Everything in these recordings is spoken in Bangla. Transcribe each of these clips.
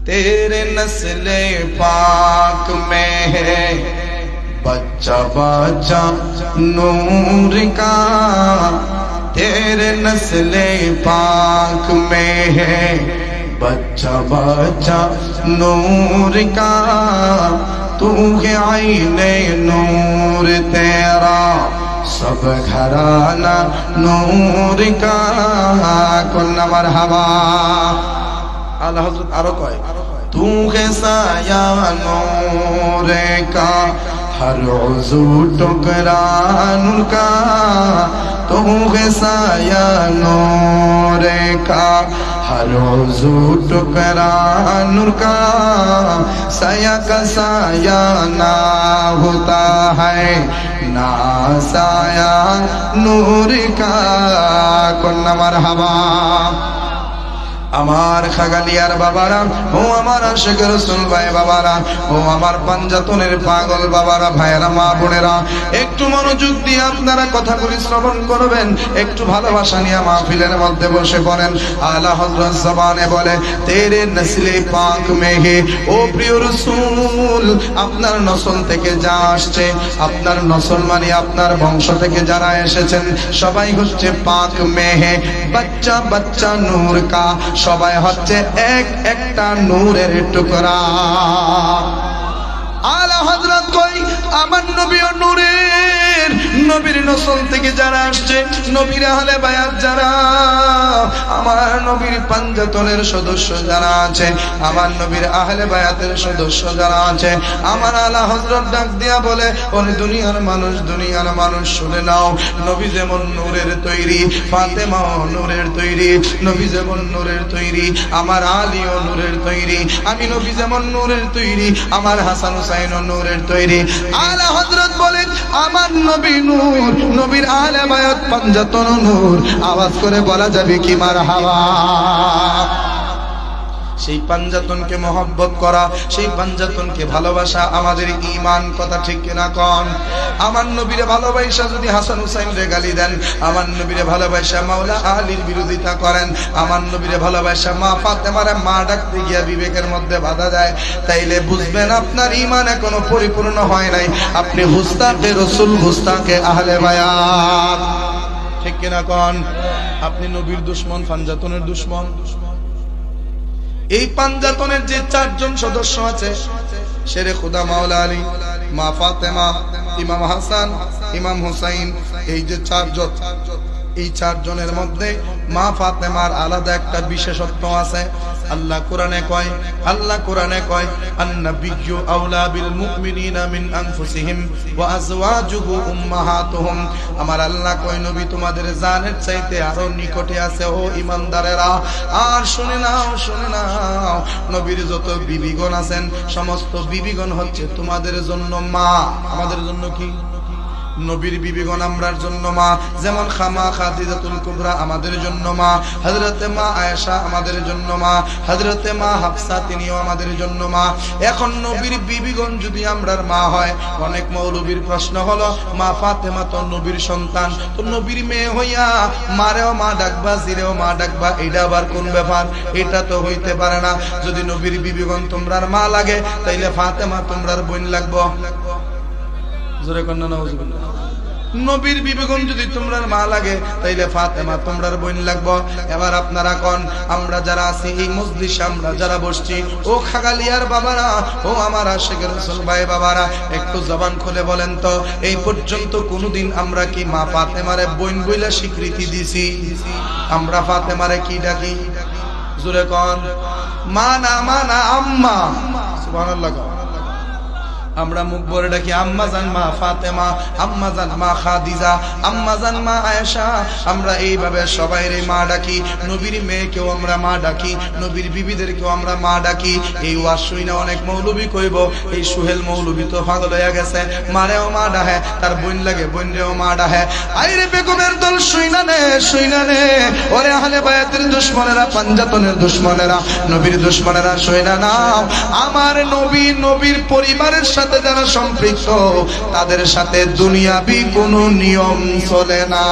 तेरे नस्ले पाक में है बच्चा बच्चा नूर का, तेरे नस्ले पाक में है बच्चा बच्चा नूर का, तू है आईने नूर तेरा सब घराना नूर का। कुल्ला मरहबा। आला हज़रत आरो कहे तू है साया नूर का, हर उज़ू टुकरा नूर का, तू है साया नूर का, हर उज़ू टुकरा नूर का, साया का साया ना होता है ना साया नूर का। कुल्ला मरहबा। আমার খাগালিয়ার বাবারা, ও আমার আশিক রাসূল ভাই বাবারা, ও আমার পাঞ্জাতনের পাগল বাবারা, ভাইরা, মা বোনেরা, একটু মনোযোগ দিয়ে আপনারা কথাগুলি শ্রবণ করবেন, একটু ভালোবাসা নিয়ে মাহফিলের মধ্যে বসে পড়েন। আলা হযরত জবানে বলে তেরে নসলে পাক মে হে, ও প্রিয় রাসূল, আপনার নসল থেকে যা আসছে, আপনার নসল মানে আপনার বংশ থেকে যারা এসেছেন সবাই হচ্ছে পাক মে হে বাচ্চা বাচ্চা নূর কা, সবাই হচ্ছে এক একটা নূরের টুকরা। আলা হযরত কই আমার নবীও নূরের, নবীর নসল থেকে যারা আসছে, নবীর আহলে বায়াত যারা, আমার নবীর পাঞ্জাতনের সদস্য যারা আছে, আমার নবীর আহলে বায়াতের সদস্য যারা আছে, আমার আলা হযরত ডাক দিয়া বলে ওরে দুনিয়ার মানুষ শুনে নাও, নবী যেমন নূরের তৈরি, ফাতেমাও নূরের তৈরি, নবী যেমন নূরের তৈরি, আমার আলীও নূরের তৈরি, আমি নবী যেমন নূরের তৈরি, আমার হাসান হুসাইনও নূরের তৈরি। আলা হযরত বলেন আমার নবী নূর, নবীর আহলে বায়াত পাঞ্জাতন নূর। আওয়াজ করে বলা যাবে কি মারহাবা। সেই পাঞ্জাতনকে মহব্বত করা, সেই পাঞ্জাতনকে ভালোবাসা আমাদের ঈমান। কথা ঠিক কিনা কোন? আমার নবীরে ভালোবাসা যদি হাসান হুসাইন রে গালি দেন, আমার নবীরে ভালোবাসা মাওলা আলীর বিরোধিতা করেন, আমার নবীরে ভালোবাসা মা ফাতেমারে মা ডাকতে গিয়া বিবেকের মধ্যে বাধা দেয়, তাইলে বুঝবেন আপনার ঈমান এখনো পরিপূর্ণ হয় নাই। আপনি হুস্তাকে রাসূল, হুস্তাকে আহলে বায়াত। ঠিক কিনা কোন? আপনি নবীর দুশমন, পাঞ্জাতনের দুশমন। এই পাঞ্জাতনের যে চারজন সদস্য আছে, শেরে খুদা মাওলা আলী, মা ফাতেমা, ইমাম হাসান, ইমাম হুসাইন, এই যে চারজন, এই চারজনের মধ্যে মা ফাতেমার আলাদা একটা বিশেষত্ব আছে। আল্লাহ কোরআনে কয় আন-নাবিয়্যু আওলা বিল মুমিনিনা মিন আনফুসিহিম ওয়া আজওয়াজুহু উম্মাহাতুহুম। আমার আল্লাহ কয় নবী তোমাদের জানের চাইতে আরো নিকটে আছে ও ঈমানদারেরা। আর শুনে নাও নবীর যত বিবিগণ আছেন সমস্ত বিবিগণ হচ্ছে তোমাদের জন্য মা। আমাদের জন্য কি? নবীর বিবিগণ আমরার জন্য মা। যেমন খামা খাদিজাতুল কুবরা আমাদের জন্য মা, হযরতে মা আয়েশা আমাদের জন্য মা, হযরতে মা হাফসা তিনিও আমাদের জন্য মা। এখন নবীর বিবিগণ যদি আমরার মা হয়, অনেক মৌলবীর প্রশ্ন হলো মা ফাতেমা তো নবীর সন্তান, তো নবীর মেয়ে হইয়া মারেও মা ডাকবা, জিরেও মা ডাকবা, এটা আবার কোন ব্যাপার? এটা তো হইতে পারে না। যদি নবীর বিবিগণ তোমরার মা লাগে, তাইলে ফাতেমা তোমরার বোন লাগবো। জোরে কন্যা নাউজুবিল্লাহ। নবীর বিবেগণ যদি তোমরার মা লাগে, তাইলে ফাতেমা তোমরার বোন লাগবো। এবার আপনারা কোন, আমরা যারা আছি এই মজলিসে, আমরা যারা বসছি, ও খাগালিয়ার বাবারা, ও আমার আশিক রাসূল ভাই বাবারা, একটু জবান খুলে বলেন তো, এই পর্যন্ত কোনদিন আমরা কি মা ফাতেমারে বোন বইলা স্বীকৃতি দিছি? আমরা ফাতেমারে কি ডাকি? জোরে কোন। মা না আম্মা। সুবহানাল্লাহ। আমরা মুখ ভরে ডাকি আম্মা জান মা ফাতেমা, আম্মা জান মা খাদিজা, আম্মা জান মা আয়েশা। আমরা এইভাবে সবাইরে মা ডাকি। নবীর মেয়েকেও আমরা মা ডাকি, নবীর বিবিদেরকেও আমরা মা ডাকি। এই ওয়াজ শুইনা অনেক মৌলবী কইব এই সুহেল মৌলবী তো পাগল হয়ে গেছে, মারেও মা ডাহে, তার বোন লাগে বোনরেও মা ডাহে। আইরে বেগমের দল শুইনা নে ওরে আহলে বায়াতের দুশমনেরা, পাঞ্জাতনের দুশমনেরা, নবীর দুশমনেরা শুইনা নাও। আমার নবী, নবীর পরিবারের সাথে যারা সম্পৃক্ত, তাদের সাথে দুনিয়াবি কোনো নিয়ম চলে না।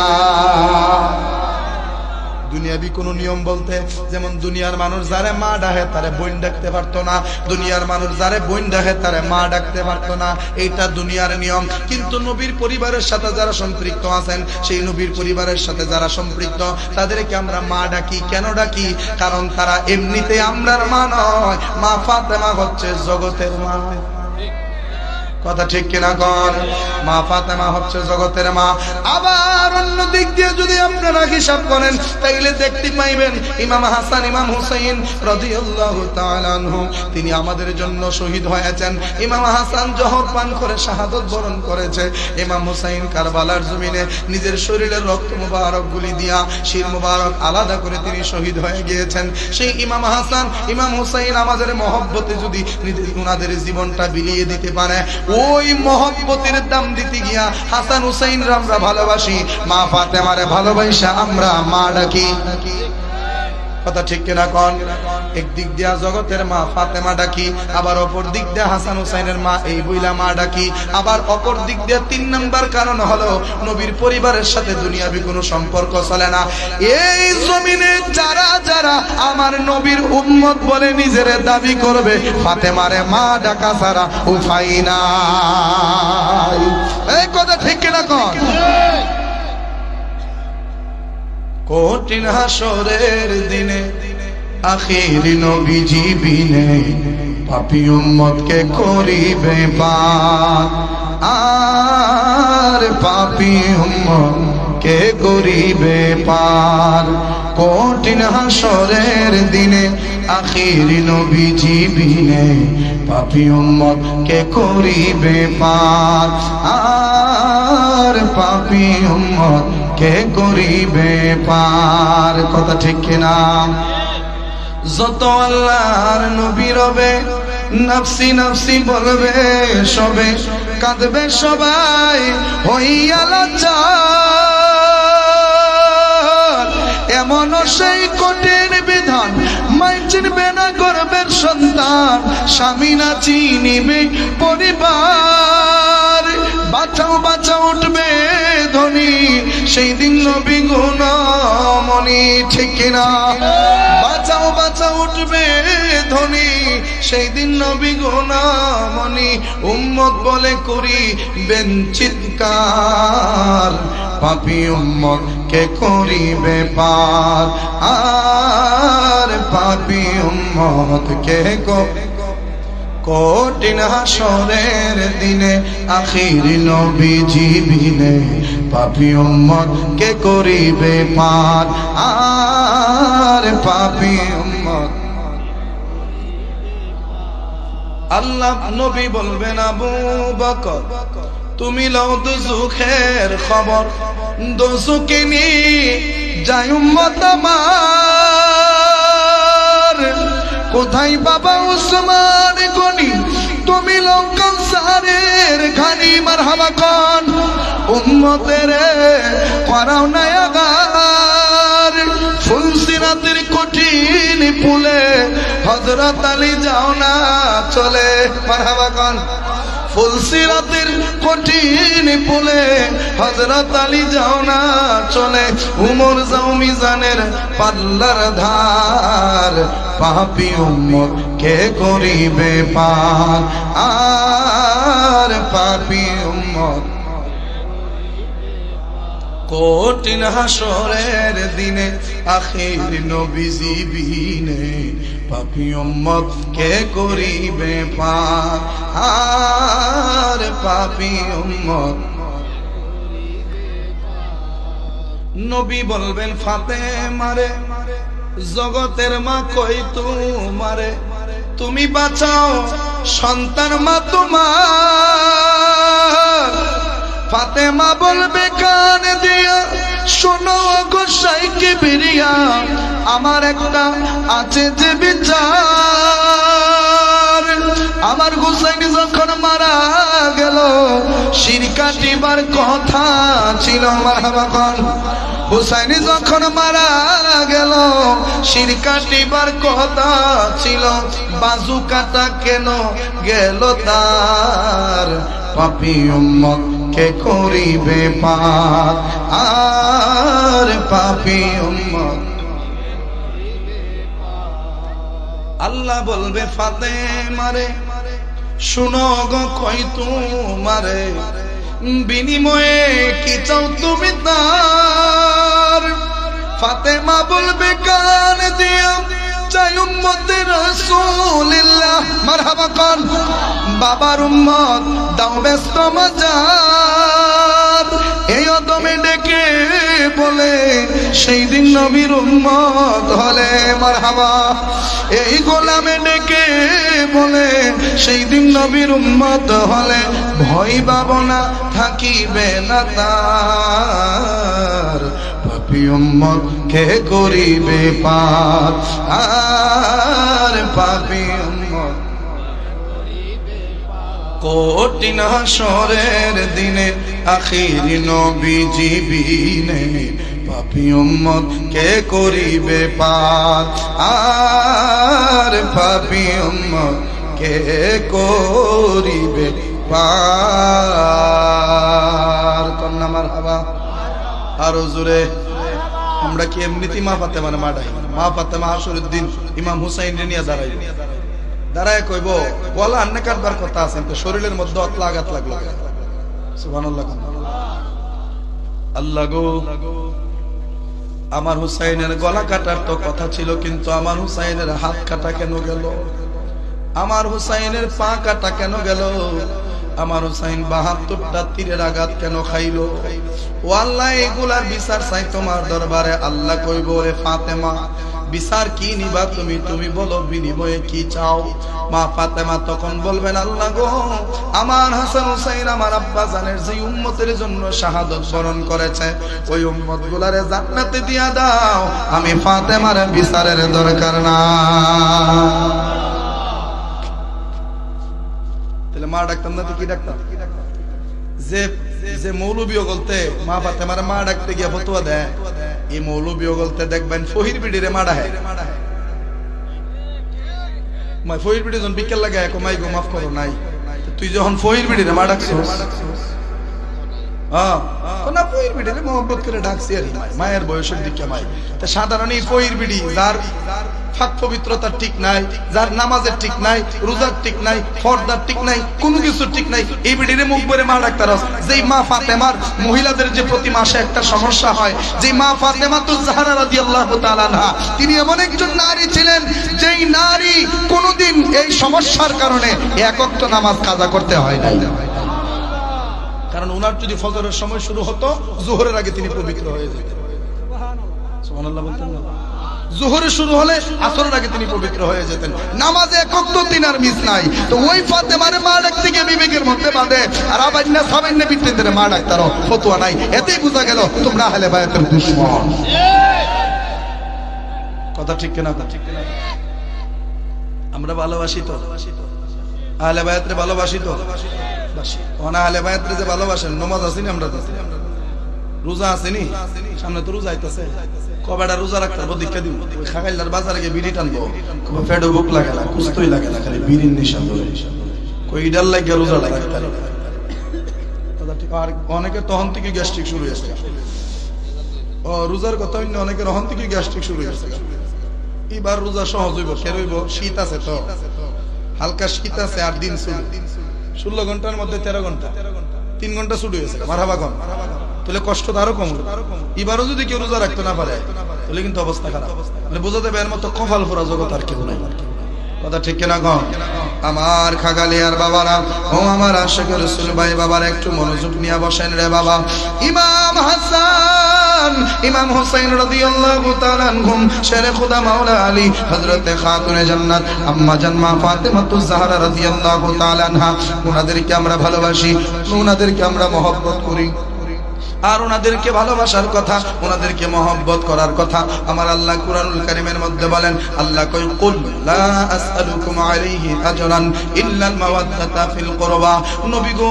দুনিয়াবি কোন নিয়ম বলতে, যেমন দুনিয়ার মানুষ যারে মা ডাকে তারে বোন ডাকতে পারতো না, দুনিয়ার মানুষ যারে বোন ডাকে তারে মা ডাকতে পারতো না, এইটা দুনিয়ার নিয়ম। কিন্তু নবীর পরিবারের সাথে যারা সম্পৃক্ত আছেন, সেই নবীর পরিবারের সাথে যারা সম্পৃক্ত তাদেরকে আমরা মা ডাকি। কেন ডাকি? কারণ তারা এমনিতে আমরার মা নয়, মা ফাতেমা হচ্ছে জগতের মা। কথা ঠিক কিনা কন? মা ফাতেমা হচ্ছে জগতের মা। আবার অন্য দিক দিয়ে যদি আপনারা হিসাব করেন তাইলে দেখতে পাইবেন ইমাম হাসান ইমাম হুসাইন রাদিয়াল্লাহু তাআলা আনহু তিনি আমাদের জন্য শহীদ হয়েছেন। ইমাম হাসান জহর পান করে শাহাদাত বরণ করেছে, ইমাম হুসাইন কারবালার জমিনে নিজের শরীরের রক্ত মুবারক গুলি দিয়া শির মুবারক আলাদা করে তিনি শহীদ হয়ে গিয়েছেন। সেই ইমাম হাসান ইমাম হুসাইন আমাদের মহব্বতে যদি ওনাদের জীবনটা বিলিয়ে দিতে পারে, ওই মহব্বতের দাম দিতে গিয়া হাসান হুসাইন আমরা ভালোবাসি, মা ফাতেমারে ভালোবাসা আমরা মা ডাকি। কথা ঠিক কিনা কন? একদিক দিয়া জগতের মা ফাতেমা ডাকি, আবার অপর দিক দিয়া হাসান হুসাইনের মা এই বইলা মা ডাকি। আবার অপর দিক দিয়া 3 নাম্বার কারণ হলো নবীর পরিবারের সাথে দুনিয়াবি কোনো সম্পর্ক চলে না। এই জমিনে যারা যারা আমার নবীর উম্মত বলে নিজের দাবি করবে, ফাতেমারে মা ডাকা ছাড়া উপায় নাই। এই কথা ঠিক কিনা কন? কঠিন হাসরের দিনে আখির নবীজি বিনে পাপী উম্মতকে করিবে পার, আর পাপী উম্মতকে করিবে পার। কঠিন হাসরের দিনে আখির নবীজি বিনে পাপী উম্মতকে করিবে পার, আর পাপী উম্মত কে করিবে পার। কথা ঠিক কিনা? যত আল্লাহর নবী রবে নফসি নফসি বলবে সবে, কাঁদবে সবাই হইয়া লাচার। এমন সেই কঠিন বিধান মাই চিনবে না গর্বের সন্তান, স্বামী না চিনিবে পরিবার। বাঁচাও বাঁচাও উঠবে ধ্বনি সেই দিন নবী গুণমণি, ঠিক কিনা? বাঁচাও বাঁচাও উঠবে ধ্বনি সেই দিন নবী গুণমণি, উম্মত বলে করিবেন চিৎকার, পাপী উম্মত কে করিবে পার, আর পাপী উম্মত কে কঠিন হাসরের দিনে আখির নবীজি বিনে পাপী উম্মত কে করিবে পার, আর পাপী উম্মত। আল্লাহ নবী বলবেন আবু বকর তুমি লও দুজুখের খবর, দুজুকে নিয়ে যায় উম্মত আমার। কোথায় বাবা উসমান গনি তুমি লও কাউসারের খানি, মারহাবা কোন উম্মতের করাও না আগার। ফুলসিরাতের কঠিন পুলে হযরত আলী যাও না চলে, মারহাবা কোন ফুলসিরাতের কঠিন পুলে হযরত আলী যাও না চলে। উমর যাও মিজানের পাল্লার ধার, পাপী উম্মত কে করিবে পার, আর পাপী উম্মত। কঠিন হাসরের দিনে আখির নবীজি বিনে পাপী উম্মত কে করিবে পার, আর পাপী উম্মত। নবী বলবেন ফাতেমারে জগতের মা কই তোমারে, তুমি বাঁচাও সন্তান মা তোমার। ফাতেমা বলবে কান দিয়া শোনো গোসাই কিবরিয়া, আমার একটা আছে যে বিচার। আমার হুসাইন যখন মারা গেল শির কাটিবার কথা ছিল, মারহাবা কোন হুসাইন যখন মারা গেল শির কাটিবার কথা ছিল, বাজু কাটা কেন গেল তার, পাপী উম্মত কে করিবে পার, আর পাপী উম্মত। আল্লাহ বলবে ফাতেমারে শুনো গো কই তোমারে বিনিময়ে কি চাও তুমি তার ফাতেমা বলবে কান দিয়া চাই উম্মতে রাসূলুল্লাহ মারহাবা কোন বাবার উম্মত দাও ব্যস্ত মাজার এই অদমে ডেকে বলে সেই দিন নবীর উম্মত হলে মারহাবা এই গোলামে ডেকে বলে সেই দিন নবীর উম্মত হলে ভয় পাবনা থাকিবে না তার পাপী উম্মত কে করিবে পার আর পাপী উম্মত কঠিন হাসরের দিনে আখিরি নবীজি বিনে পাপী উম্মত কে করিবে পার আর পাপী উম্মত কে করিবে পার কন্যা মারহাবা আরো জোরে আমরা কি এমনিতে মা ফাতেমার মাডাই মা ফাতেমা হাসরের দিন ইমাম হুসাইন রে নিয়ে দাঁড়ায় কইব গলা আন্নে কাটবার কথা আছে তো শরীরের মধ্যে অতলা আঘাত লাগলো সুবহানাল্লাহ আল্লাহ গো আমার হুসাইনের গলা কাটার তো কথা ছিল কিন্তু আমার হুসাইনের হাত কাটা কেন গেল আমার হুসাইনের পা কাটা কেন গেল আমার হুসাইন ৭২টা তীরের আঘাত কেন খাইলো ও আল্লাহ এগুলার বিচার চাই তোমার দরবারে আল্লাহ কইব রে ফাতেমা বিচার কি নিবা তুমি তুমি বলো বিনিময়ে কি চাও মা ফাতেমা তখন বলবেন আল্লাহ গো আমার হাসান হুসাইন আমার আব্বা জানের যে উম্মতের জন্য শাহাদাত বরণ করেছে ওই উম্মত গুলারে জান্নাতে দিয়া দাও আমি ফাতেমার বিচারের দরকার না তাহলে মা ডাকতাম না তো কি ডাকতাম যে যে মৌলবীও বলতে মা ফাতেমার মা ডাকতে গিয়া ফতোয়া দেয় এই মৌলবীও বলতে দেখবেন ফহির বিডিরে মাডা হয় মাই ফহির বিডি যখন বিকেল লাগে মাই গো মাফ করো নাই তুই যখন ফহির বিডিরে মা ডাকছিস না ফহির বিডিরে মোহাম্মত করে ডাকছি আর মায়ের বয়সের দিকে মাই তা সাধারণ এই ফহির বিডি যার ফাক পবিত্রতা ঠিক নাই যার নামাজের ঠিক নাই রোজার ঠিক নাই ফরদার ঠিক নাই কোনো কিছু ঠিক নাই এই বিডিরে মুখ ভরে মা ডাক্তার যেই মা ফাতেমার মহিলাদের যে প্রতি মাসে একটা সমস্যা হয় যেই মা ফাতেমাতুজ জাহরা রাদিয়াল্লাহু তাআলা আনহা তিনি এমন একজন নারী ছিলেন যেই নারী কোনোদিন এই সমস্যার কারণে এক ওয়াক্ত নামাজ কাজা করতে হয় নাই কারণ ওনার যদি ফজরের সময় শুরু হতো যোহরের আগে তিনি পবিত্র হয়ে যেতেন সুবহানাল্লাহ বলতেন না যোহরে শুরু হলে আসরের আগে তিনি পবিত্র হয়ে যেতেন নামাজে একক তো দিন আর মিস নাই তো ওই ফাতেমারে মা ডাকতে গিয়ে বিবেকের মধ্যে বাঁধে আর আবাইন্না সাবাইন্না বিত্তেদের মা ডাকতারও ফতোয়া নাই এতেই বোঝা গেল তোমরা আহলে বায়াতের দুশমন কথা ঠিক কিনা আমরা ভালোবাসি তো আহলে বায়াতরে ভালোবাসি তো ওনা আহলে বায়াতরে যে ভালোবাসেন নামাজ আসেনি আমরা রোজা আসেনি সামনে তো রোজা আইতাছে কবেটা রোজা রাখতে দীক্ষা দিব ওই খাগাইলার বাজারে গিয়ে বিড়ি টানবো ফেডো বুক লাগে না কুস্তই লাগে না খালি বিড়ির নেশা ধরে কই ডাল লাগে রোজা রাখতে আর অনেকের তখন থেকে গ্যাস্ট্রিক শুরু হয়েছে ও রোজার কথা হইনি অনেকের তখন থেকে গ্যাস্ট্রিক শুরু হয়েছে এবার রোজা সহজ হইব কে রইব শীত আছে তো হালকা শীত আছে আর দিন শুরু 16 ঘন্টার মধ্যে 13 ঘন্টা 3 ঘন্টা শুরু হয়েছে মারহাবা কোন তাহলে কষ্ট তো আরো কম এবারও যদি কেউ রোজা রাখতে না পারে তাহলে কিন্তু অবস্থা খারাপ মানে বোঝাতে এর মতো কপাল ফোরা জগৎ আর কেউ নাই কথা ঠিক কিনা গো আমার খাগালিয়ার বাবারা ও আমার আশিকের রাসূল ভাই বাবার একটু মনোযোগ নিয়ে বসেন রে বাবা ইমাম হাসান ইমাম হুসাইন রাদিয়াল্লাহু তাআলা আনহুম শেরে খোদা মাওলা আলী হযরত খাতুনে জান্নাত আম্মা জান মা ফাতেমাতুজ জাহরা রাদিয়াল্লাহু তাআলা আনহা ওনাদেরকে আমরা ভালোবাসি ওনাদেরকে আমরা মহব্বত করি আর ওনাদেরকে ভালোবাসার কথা ওনাদেরকে মহব্বত করার কথা আমার আল্লাহ কুরআনুল কারীমের মধ্যে বলেন আল্লাহ কই কুল লা আসআলুকুম আলাইহি আজরান ইল্লাল মাওয়াদ্দাতা ফিল কুরবা নবী গো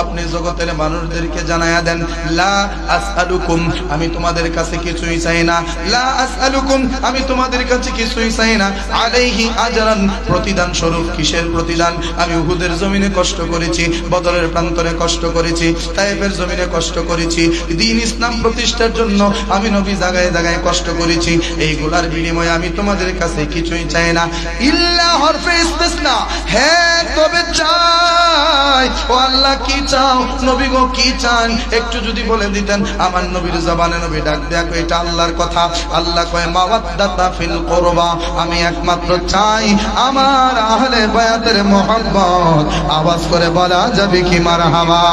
আপনি জগতের মানুষদেরকে জানায়া দেন লা আসআলুকুম আমি তোমাদের কাছে কিছুই চাই না লা আসআলুকুম আমি তোমাদের কাছে কিছুই চাই না আলাইহি আজরান প্রতিদান স্বরূপ কিসের প্রতিদান আমি উহুদের জমিনে কষ্ট করেছি বদরের প্রান্তরে কষ্ট করেছি তাই তায়েফের জমিনে কষ্ট করেছি, দ্বীন ইসলাম প্রতিষ্ঠার জন্য আমি নবী জায়গায় জায়গায় কষ্ট করেছি, এইগুলার বিনিময়ে আমি তোমাদের কাছে কিছুই চাই না। ইল্লা হরফে ইস্তিসনা, হ্যাঁ তবে চাই। ও আল্লাহ কি চাও নবী গো, কি চান একটু যদি বলে দিতেন। আমার নবীর জবানে নবী ডাক দেখো, এটা আল্লাহর কথা। আল্লাহ কয় মাওয়াদ্দাতা ফিল কুরবা, আমি একমাত্র চাই আমার আহলে বায়াতের মহব্বত। আওয়াজ করে বলা যাবে কি মারহাবা।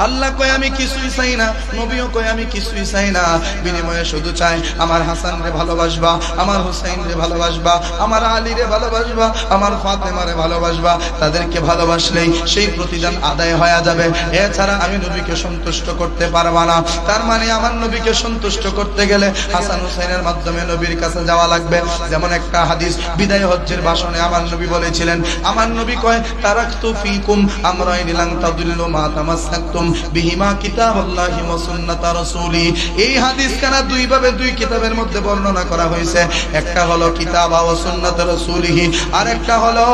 আল্লাহ কয় আমি কিছুই চাই না, নবীও কয় আমি কিছুই চাই না, বিনিময়ে শুধু চাই আমার হাসান রে ভালোবাসবা, আমার হুসাইন রে ভালোবাসবা, আমার আলী রে ভালোবাসবা, আমার ফাতেমা রে ভালোবাসবা। তাদেরকে ভালোবাসলেই সেই প্রতিদান আদায় হয়ে যাবে, এছাড়া আমি নবীকে সন্তুষ্ট করতে পারবা না। তার মানে আমার নবীকে সন্তুষ্ট করতে গেলে হাসান হুসাইনের মাধ্যমে নবীর কাছে যাওয়া লাগবে। যেমন একটা হাদিস বিদায় হজ্জের ভাষণে আমার নবী বলেছিলেন, আমার নবী কয় তারাকতু ফিকুম আমরাইনি লান তাদিল্লু মা তামাসসাকতুম বিহিমা কিতাবাল্লাহি ওয়া সুন্নাত রাসূলি। এই হাদিস কানা দুই ভাবে দুই কিতাবের মধ্যে বর্ণনা করা হয়েছে। একটা হলো কিতাব ওয়া সুন্নাত রাসূলিহি, আর একটা হলো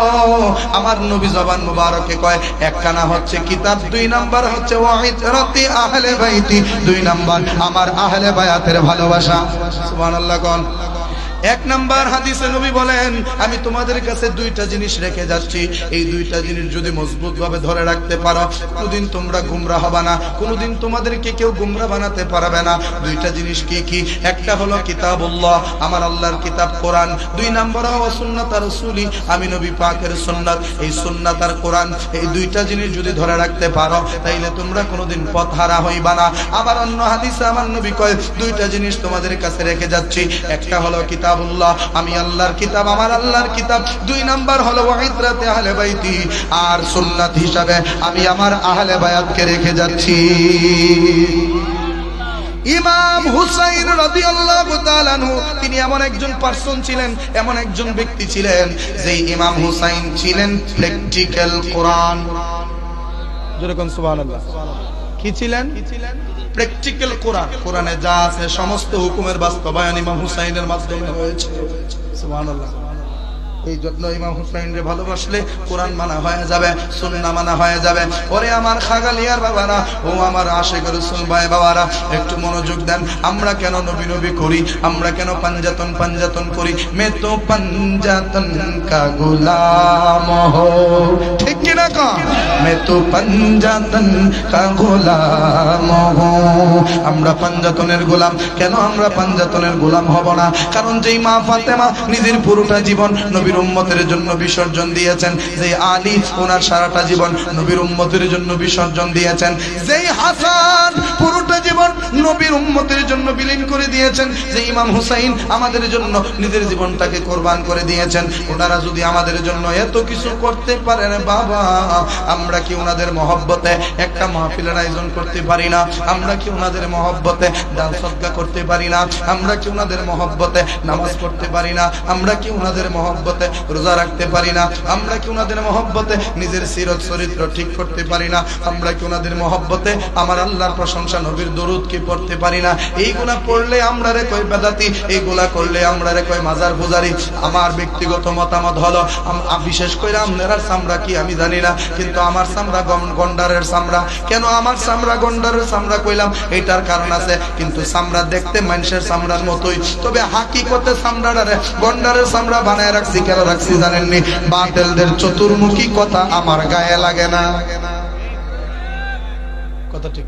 আমার নবী জবান মুবারকে কয় একখানা হচ্ছে কিতাব, দুই নাম্বার হচ্ছে ওয়াইতরাতি আহলে বাইতি, দুই নাম্বার আমার আহলে বায়াতের ভালোবাসা। সুবহানাল্লাহ কোন। এক নাম্বার হাদিসে নবী বলেন আমি তোমাদের কাছে দুইটা জিনিস রেখে যাচ্ছি, এই দুইটা জিনিস যদি মজবুত ভাবে ধরে রাখতে পারো কোনোদিন তোমরা গুমরাহ হবে না, কোনোদিন তোমাদেরকে কেউ গুমরাহ বানাতে পারবে না। দুইটা জিনিস কি কি? একটা হলো কিতাবুল্লাহ, আমার আল্লাহর কিতাব কোরআন, দুই নাম্বার হলো সুন্নাত রাসূলি, আমি নবী পাকের সুন্নাত। এই সুন্নাত আর কোরআন এই দুইটা জিনিস যদি ধরে রাখতে পারো তাইলে তোমরা কোনোদিন পথহারা হইবা না। আবার অন্য হাদিসে আমার নবী কয় দুইটা জিনিস তোমাদের কাছে রেখে যাচ্ছি, একটা হলো কিতাবুল্লাহ, আমি আল্লাহর কিতাব, আমার আল্লাহর কিতাব, দুই নাম্বার হলো ওয়াইতরাতে আহলে বাইতি, আর সুন্নাত হিসাবে আমি আমার আহলে বায়াতকে রেখে যাচ্ছি। ইমাম হুসাইন রাদিয়াল্লাহু তাআলা আনহু তিনি এমন একজন পারসন ছিলেন, এমন একজন ব্যক্তি ছিলেন যে ইমাম হুসাইন ছিলেন প্র্যাকটিক্যাল কোরআন। যেরকম সুবহানাল্লাহ, কি ছিলেন? প্র্যাকটিক্যাল কোরআন। কোরআনে যা আছে সমস্ত হুকুমের বাস্তবায়ন ইমাম হুসাইনের মাধ্যমে হয়েছে। সুবহানাল্লাহ। এই জন্য ইমাম হুসাইনরে ভালোবাসলে কোরআন মানা হয়ে যাবে, সুন্নাহ মানা হয়ে যাবে। ওরে আমার খাগালিয়ার বাবারা, ও আমার আশিকের রাসূল ভাই বাবারা, একটু মনোযোগ দেন। আমরা কেন নবী নবী করি? আমরা কেন পাঞ্জাতন পাঞ্জাতন করি? মে তো পাঞ্জাতন কা গোলাম হো, ঠিক কি না কও? মে তো পাঞ্জাতন কা গোলাম হো। আমরা পাঞ্জাতনের গোলাম। কেন আমরা পাঞ্জাতনের গোলাম হব না? কারণ যেই মা ফাতেমা নিজের পুরোটা জীবন নবীর উম্মতের জন্য বিসর্জন দিয়েছেন, যেই আলী ওনার সারাটা জীবন নবীর উম্মতের জন্য বিসর্জন দিয়েছেন, যেই হাসান পুরোটা জীবন নবীর উম্মতের জন্য বিলীন করে দিয়েছেন, যে ইমাম হুসাইন আমাদের জন্য নিজের জীবনটাকে কোরবান করে দিয়েছেন, ওনারা যদি আমাদের জন্য এত কিছু করতে পারেন বাবা, আমরা কি ওনাদের মহব্বতে একটা মাহফিলের আয়োজন করতে পারি না? আমরা কি ওনাদের মহব্বতে দান সদকা করতে পারি না? আমরা কি ওনাদের মহব্বতে নামাজ পড়তে পারি না? আমরা কি ওনাদের মহব্বতে রোজা রাখতে পারি না? আমরা কি ওনাদের মহব্বতে নিজের সিরত চরিত্র ঠিক করতে পারি না? আমরা কি ওনাদের মহব্বতে আমার আল্লাহর প্রশংসা নবীর দরুদ কি পড়তে পারি না? এইগুলা পড়লে আমরা রে কই বেদাতি, এইগুলা করলে আমরা রে কই মাজার পূজারি। আমার ব্যক্তিগত মতামত হলো, বিশেষ করে আপনার চামড়া কি আমি জানি না, কিন্তু আমার চামড়া গন্ডারের চামড়া। কেন আমার চামড়া গন্ডারের চামড়া কইলাম? এটার কারণ আছে। কিন্তু চামড়া দেখতে মানুষের চামড়ার মতোই, তবে হাকিকতে চামড়াটারে গন্ডারের চামড়া বানায় রাখছি। কেন রাখছি জানেননি? বাতিলদের চতুর্মুখী কথা আমার গায়ে লাগে না। কথা ঠিক?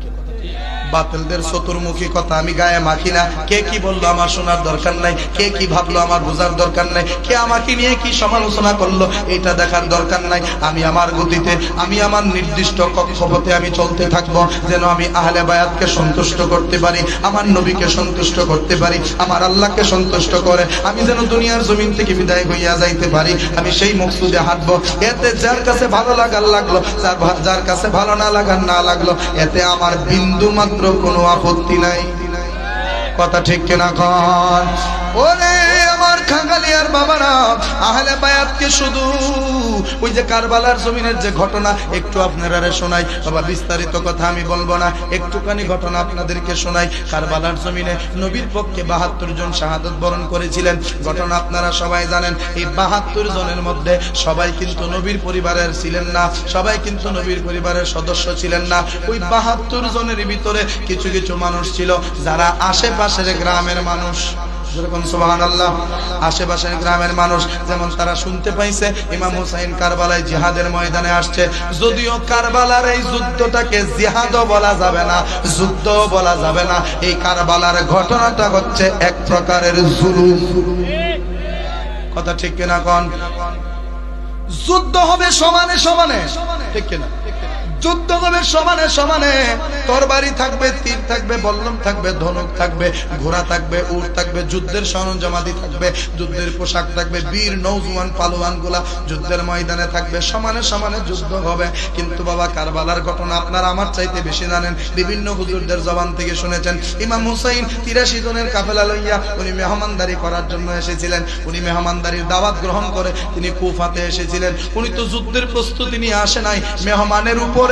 বাতিলদের চতুর্মুখী কথা আমি গায়ে মাখি না। কে কি বললো আমার শোনার দরকার নাই, কে কি ভাবলো আমার বোঝার দরকার নাই, কে আমাকে নিয়ে কি সমালোচনা করলো এটা দেখার দরকার নাই। আমি আমার গতিতে, আমি আমার নির্দিষ্ট কক্ষপথে আমি চলতে থাকবো, যেন আমি আহলে বায়াতকে সন্তুষ্ট করতে পারি, আমার নবীকে সন্তুষ্ট করতে পারি, আমার আল্লাহকে সন্তুষ্ট করে আমি যেন দুনিয়ার জমিন থেকে বিদায় হইয়া যাইতে পারি। আমি সেই মকসুদে হাঁটবো। এতে যার কাছে ভালো লাগার লাগলো, যার কাছে ভালো না লাগার না লাগলো, এতে আমার বিন্দু মাত্র কোনো আপত্তি নাই। কথা ঠিক কিনা কন? ওরে আমার খাঙ্গালিয়ার বাবারা, আহলে বায়াতকে শুধু ওই যে কারবালার জমিনের যে ঘটনা একটু আপনারা শোনাই বাবা, বিস্তারিত কথা আমি বলবো না, একটুখানি ঘটনা আপনাদেরকে শোনাই। কারবালার জমিনে নবীর পক্ষে 72 জন শাহাদাত বরণ করেছিলেন। ঘটনা আপনারা সবাই জানেন। এই 72 জনের মধ্যে সবাই কিন্তু নবীর পরিবারের ছিলেন না, সবাই কিন্তু নবীর পরিবারের সদস্য ছিলেন না। ওই 72 জনের ভিতরে কিছু কিছু মানুষ ছিল যারা আশেপাশের গ্রামের মানুষ, যেরকম সুবহানাল্লাহ, আশেপাশের গ্রামের মানুষ। যেমন তারা শুনতে পাইছে ইমাম হুসাইন কারবালায় জিহাদের ময়দানে আসছে। যদিও কারবালার এই যুদ্ধটাকে জিহাদও বলা যাবে না, যুদ্ধও বলা যাবে না। এই কারবালার ঘটনাটা হচ্ছে এক প্রকারের জুলুম। কথা ঠিক কিনা কোন? যুদ্ধ হবে সমানে সমানে, ঠিক কিনা? যুদ্ধ হবে সমানে সমানে। তরবারি থাকবে, তীর থাকবে, বল্লম থাকবে, ধনুক থাকবে, ঘোড়া থাকবে, উট থাকবে, যুদ্ধের সরঞ্জামাদি থাকবে, যুদ্ধের পোশাক থাকবে, বীর নৌজওয়ান পালোয়ান গুলা যুদ্ধের ময়দানে থাকবে, সমানে সমানে যুদ্ধ হবে। কিন্তু বাবা কারবালার ঘটনা আপনারা আমার চাইতে বেশি জানেন, বিভিন্ন হুজুরদের জবান থেকে শুনেছেন। ইমাম হুসাইন 83 জনের কাফেলা লইয়া উনি মেহমানদারি করার জন্য এসেছিলেন। উনি মেহমানদারির দাওয়াত গ্রহণ করে তিনি কুফাতে এসেছিলেন। উনি তো যুদ্ধের প্রস্তুতি নিয়ে আসে নাই, মেহমানের উপর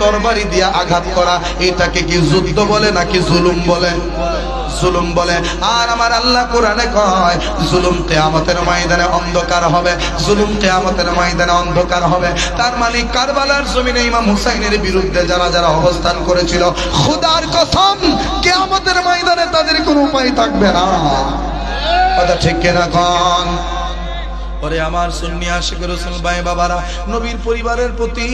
তরবারি দিয়ে আঘাত করা, এটাকে কি যুদ্ধ বলে নাকি জুলুম বলে? জুলুম বলে। আর আমার আল্লাহ কোরআনে কয় জুলুম কিয়ামতের ময়দানে অন্ধকার হবে, জুলুম কিয়ামতের ময়দানে অন্ধকার হবে। তার মানে কারবালার জমিনে ইমাম হুসাইনের বিরুদ্ধে যারা যারা অবস্থান করেছিল, খোদার কসম কিয়ামতের ময়দানে তাদের কোনো উপায় থাকবে না। কথা ঠিক কিনা কোন? ওরে আমার সুন্নি আশিক রাসূল ভাই বাবারা, নবীর পরিবারের প্রতি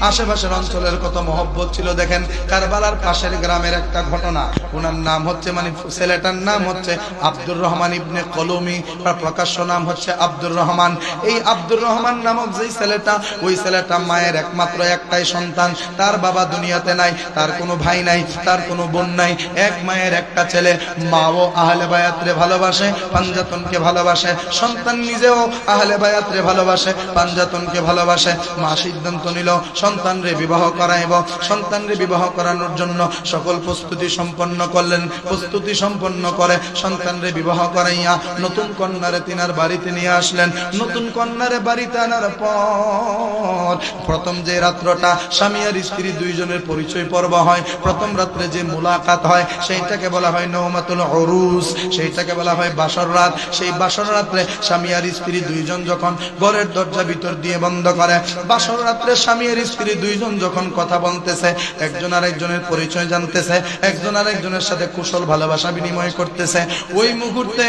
আশেপাশের অঞ্চলের কত মহব্বত ছিল। দেখেন কারবালার পাশের গ্রামের একটা ঘটনা। ওনার নাম হচ্ছে, মানে ছেলেটার নাম হচ্ছে আব্দুর রহমান ইবনে কলমি, তার প্রকাশ্য নাম হচ্ছে আব্দুর রহমান। এই আব্দুর রহমান নামক যেই ছেলেটা, ওই ছেলেটা মায়ের একমাত্র একটাই সন্তান। তার বাবা দুনিয়াতে নাই, তার কোনো ভাই নাই, তার কোনো বোন নাই, এক মায়ের একটা ছেলে। মাও আহলে বায়াতরে ভালোবাসে, পাঞ্জাতনকে ভালোবাসে, সন্তান নিজেও আহলে বায়াতরে ভালোবাসে, পাঞ্জাতনকে ভালোবাসে। মা সিদ্ধান্ত নিল সন্তানরে বিবাহ করাইব। সন্তানরে বিবাহ করানোর জন্য সকল প্রস্তুতি সম্পন্ন করলেন। প্রস্তুতি সম্পন্ন করে সন্তানরে বিবাহ করাইয়া নতুন কন্যারে তিনার বাড়িতে নিয়ে আসলেন। নতুন কন্যারে বাড়িতে আনার পর প্রথম যে রাত্রটা স্বামী আর স্ত্রী দুইজনের পরিচয় পর্ব হয়, প্রথম রাত্রে যে মুলাকাত হয় সেইটাকে বলা হয় নওমাতুল উরুস, সেইটাকে বলা হয় বাসর রাত। সেই বাসর রাত্রে স্বামী আর স্ত্রী দুইজন যখন ঘরের দরজা ভিতর দিয়ে বন্ধ করে, বাসর রাত্রে স্বামী আর স্ত্রী দুইজন যখন কথা বলতেছে, একজন আরেকজনের পরিচয় জানতেছে, একজন আরেকজনের সাথে কুশল ভালোবাসা বিনিময় করতেছে, ওই মুহূর্তে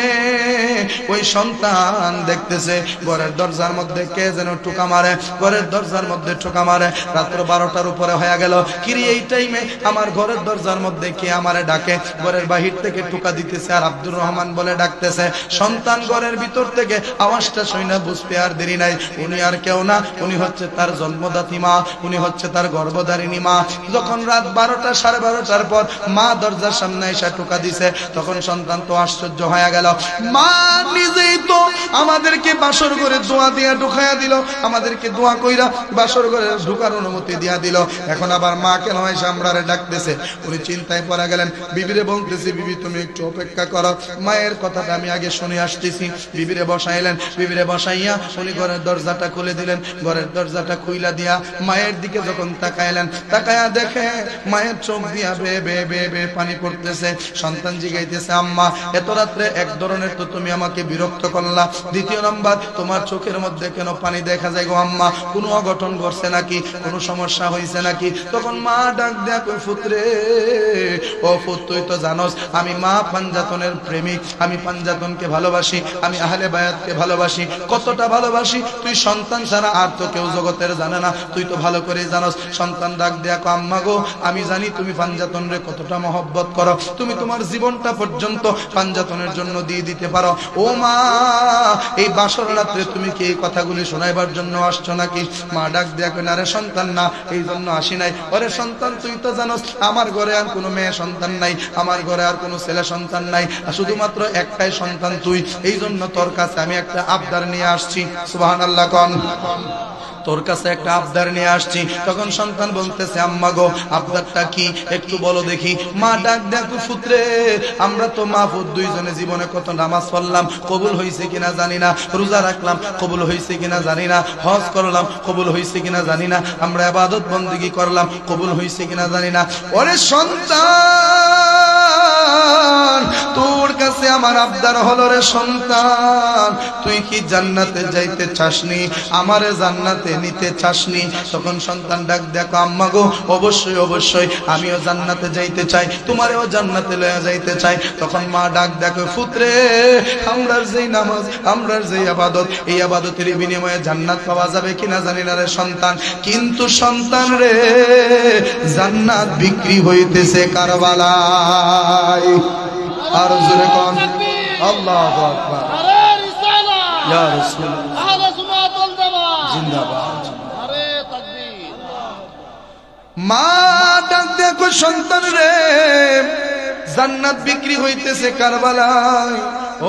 ওই সন্তান দেখতেছে ঘরের দরজার মধ্যে কে যেন টোকা মারে, ঘরের দরজার মধ্যে টোকা মারে। রাত্র 12টার উপরে হয়ে গেল। কিরে এই টাইমে আমার ঘরের দরজার মধ্যে কে আমারে ডাকে? ঘরের বাহির থেকে টোকা দিতেছে আর আব্দুর রহমান বলে ডাকতেছে। সন্তান ঘরের ভিতর থেকে আওয়াজটা শুনে বুঝতে আর দেরি নাই, উনি আর কেউ না, উনি হচ্ছে তার জন্মদাত্রী মা, উনি হচ্ছে তার গর্ভধারিণী মা। যখন রাত 12টা 12:30টার পর মা দরজার সামনে এসে টোকা দিছে, তখন সন্তান তো আশ্চর্য হয়ে গেল। মা নিজেই তো আমাদেরকে বাসর ঘরে দোয়া দিয়া ঢুকাইয়া দিল, আমাদেরকে দোয়া কইরা বাসর ঘরে ঢুকার অনুমতি দিয়া দিল, এখন আবার মা কেন এসে আমরারে ডাকতেছে? উনি চিন্তায় পড়ে গেলেন। বিবিরে বলতেছি, বিবি তুমি একটু অপেক্ষা করো, মায়ের কথাটা আমি আগে শুনে আসতেছি। বিবিরে বসাইলেন, বিবিরে বসাইয়া উনি ঘরের দরজাটা খুলে দিলেন। ঘরের দরজাটা খুইলা দিয়া মায়ের দিকে যখন তাকাইলেন, তাকায়া দেখে মায়ের চোখ দিয়া বে বে বে বে পানি পড়তেছে। সন্তান জিগাইতেছে, আম্মা এত রাত্রে এক ধরনের তো তুমি আমাকে বিরক্ত করলা, দ্বিতীয় নাম্বার তোমার চোখের মধ্যে কেন পানি দেখা যায় গো আম্মা? কোনো অঘটন ঘটছে নাকি? কোনো সমস্যা হয়েছে নাকি? তখন মা ডাক দেয়া কই, ফুতরে ও ফুত, তুই তো জানোস আমি মা পাঞ্জাতনের প্রেমিক, আমি পাঞ্জাতনকে ভালোবাসি, আমি আহলে বায়াতকে ভালোবাসি। কতটা ভালোবাসি তুই সন্তান ছাড়া আর তো কেউ জগতের জানে না, তুই তো ভালো করে জানোস। সন্তান ডাক দেয়া কো, আম্মা গো আমি জানি তুমি পাঞ্জাতনরে কতটা মহব্বত করো, তুমি তোমার জীবনটা পর্যন্ত পাঞ্জাতনের জন্য দিয়ে দিতে পারো। ও মা, এই বাসর রাত্রে তুমি কি এই কথাগুলি শোনাইবার জন্য আসছো নাকি? মা ডাক দেয়া কই, না রে সন্তান, না এই জন্য আসি নাই। ওরে সন্তান তুই তো জানোস আমার ঘরে আর কোনো মেয়ে সন্তান নাই, আমার ঘরে আর কোনো ছেলে সন্তান নাই, শুধুমাত্র একটাই সন্তান তুই, এই জন্য তোর কাছে আমি একটা আবদার নিয়ে আসছি, সুবহানাল্লাহ কোন। তোর কাছে একটা আবদার নিয়ে আসছি। তখন সন্তান বলতেছে, আম্মা গো, আবদারটা কি একটু বলো দেখি। মা ডাক দেখো, পুত্রে আমরা তো মা পুত দুইজনে জীবনে কত নামাজ পড়লাম, কবুল হয়েছে কিনা জানি না, রোজা রাখলাম, কবুল হয়েছে কিনা জানি না, হজ করলাম, কবুল হয়েছে কিনা জানি না, আমরা ইবাদত বন্দেগী করলাম, কবুল হয়েছে কিনা জানি না। ওরে সন্তান, তোর কাছে আমার আবদার হলো রে সন্তান, তুই কি জান্নাতে যাইতে চাসনি? আমারে জান্নাতে নিতে চাসনি? তখন সন্তান ডাক দেখো, আম্মা গো, অবশ্যই অবশ্যই আমিও জান্নাতে যাইতে চাই, তোমারেও জান্নাতে লইয়া যাইতে চাই। তখন মা ডাক দেখো, পুত্রে আমরার যেই নামাজ, আমরার যেই ইবাদত, এই ইবাদতের বিনিময়ে জান্নাত পাওয়া যাবে কিনা জানি না রে সন্তান, কিন্তু সন্তান রে জান্নাত বিক্রি হইতেছে কারবালায়। আর জোরে কোন আল্লাহু আকবার, আরে রিসালাত, ইয়া রাসূলুল্লাহ, আহলে সুন্নাত ওয়াল জামাত, জিন্দাবাদ। আরে তাকবীর। মা ডাক দেখো, সন্তান রে জান্নাত বিক্রি হইতেছে কারবালায়।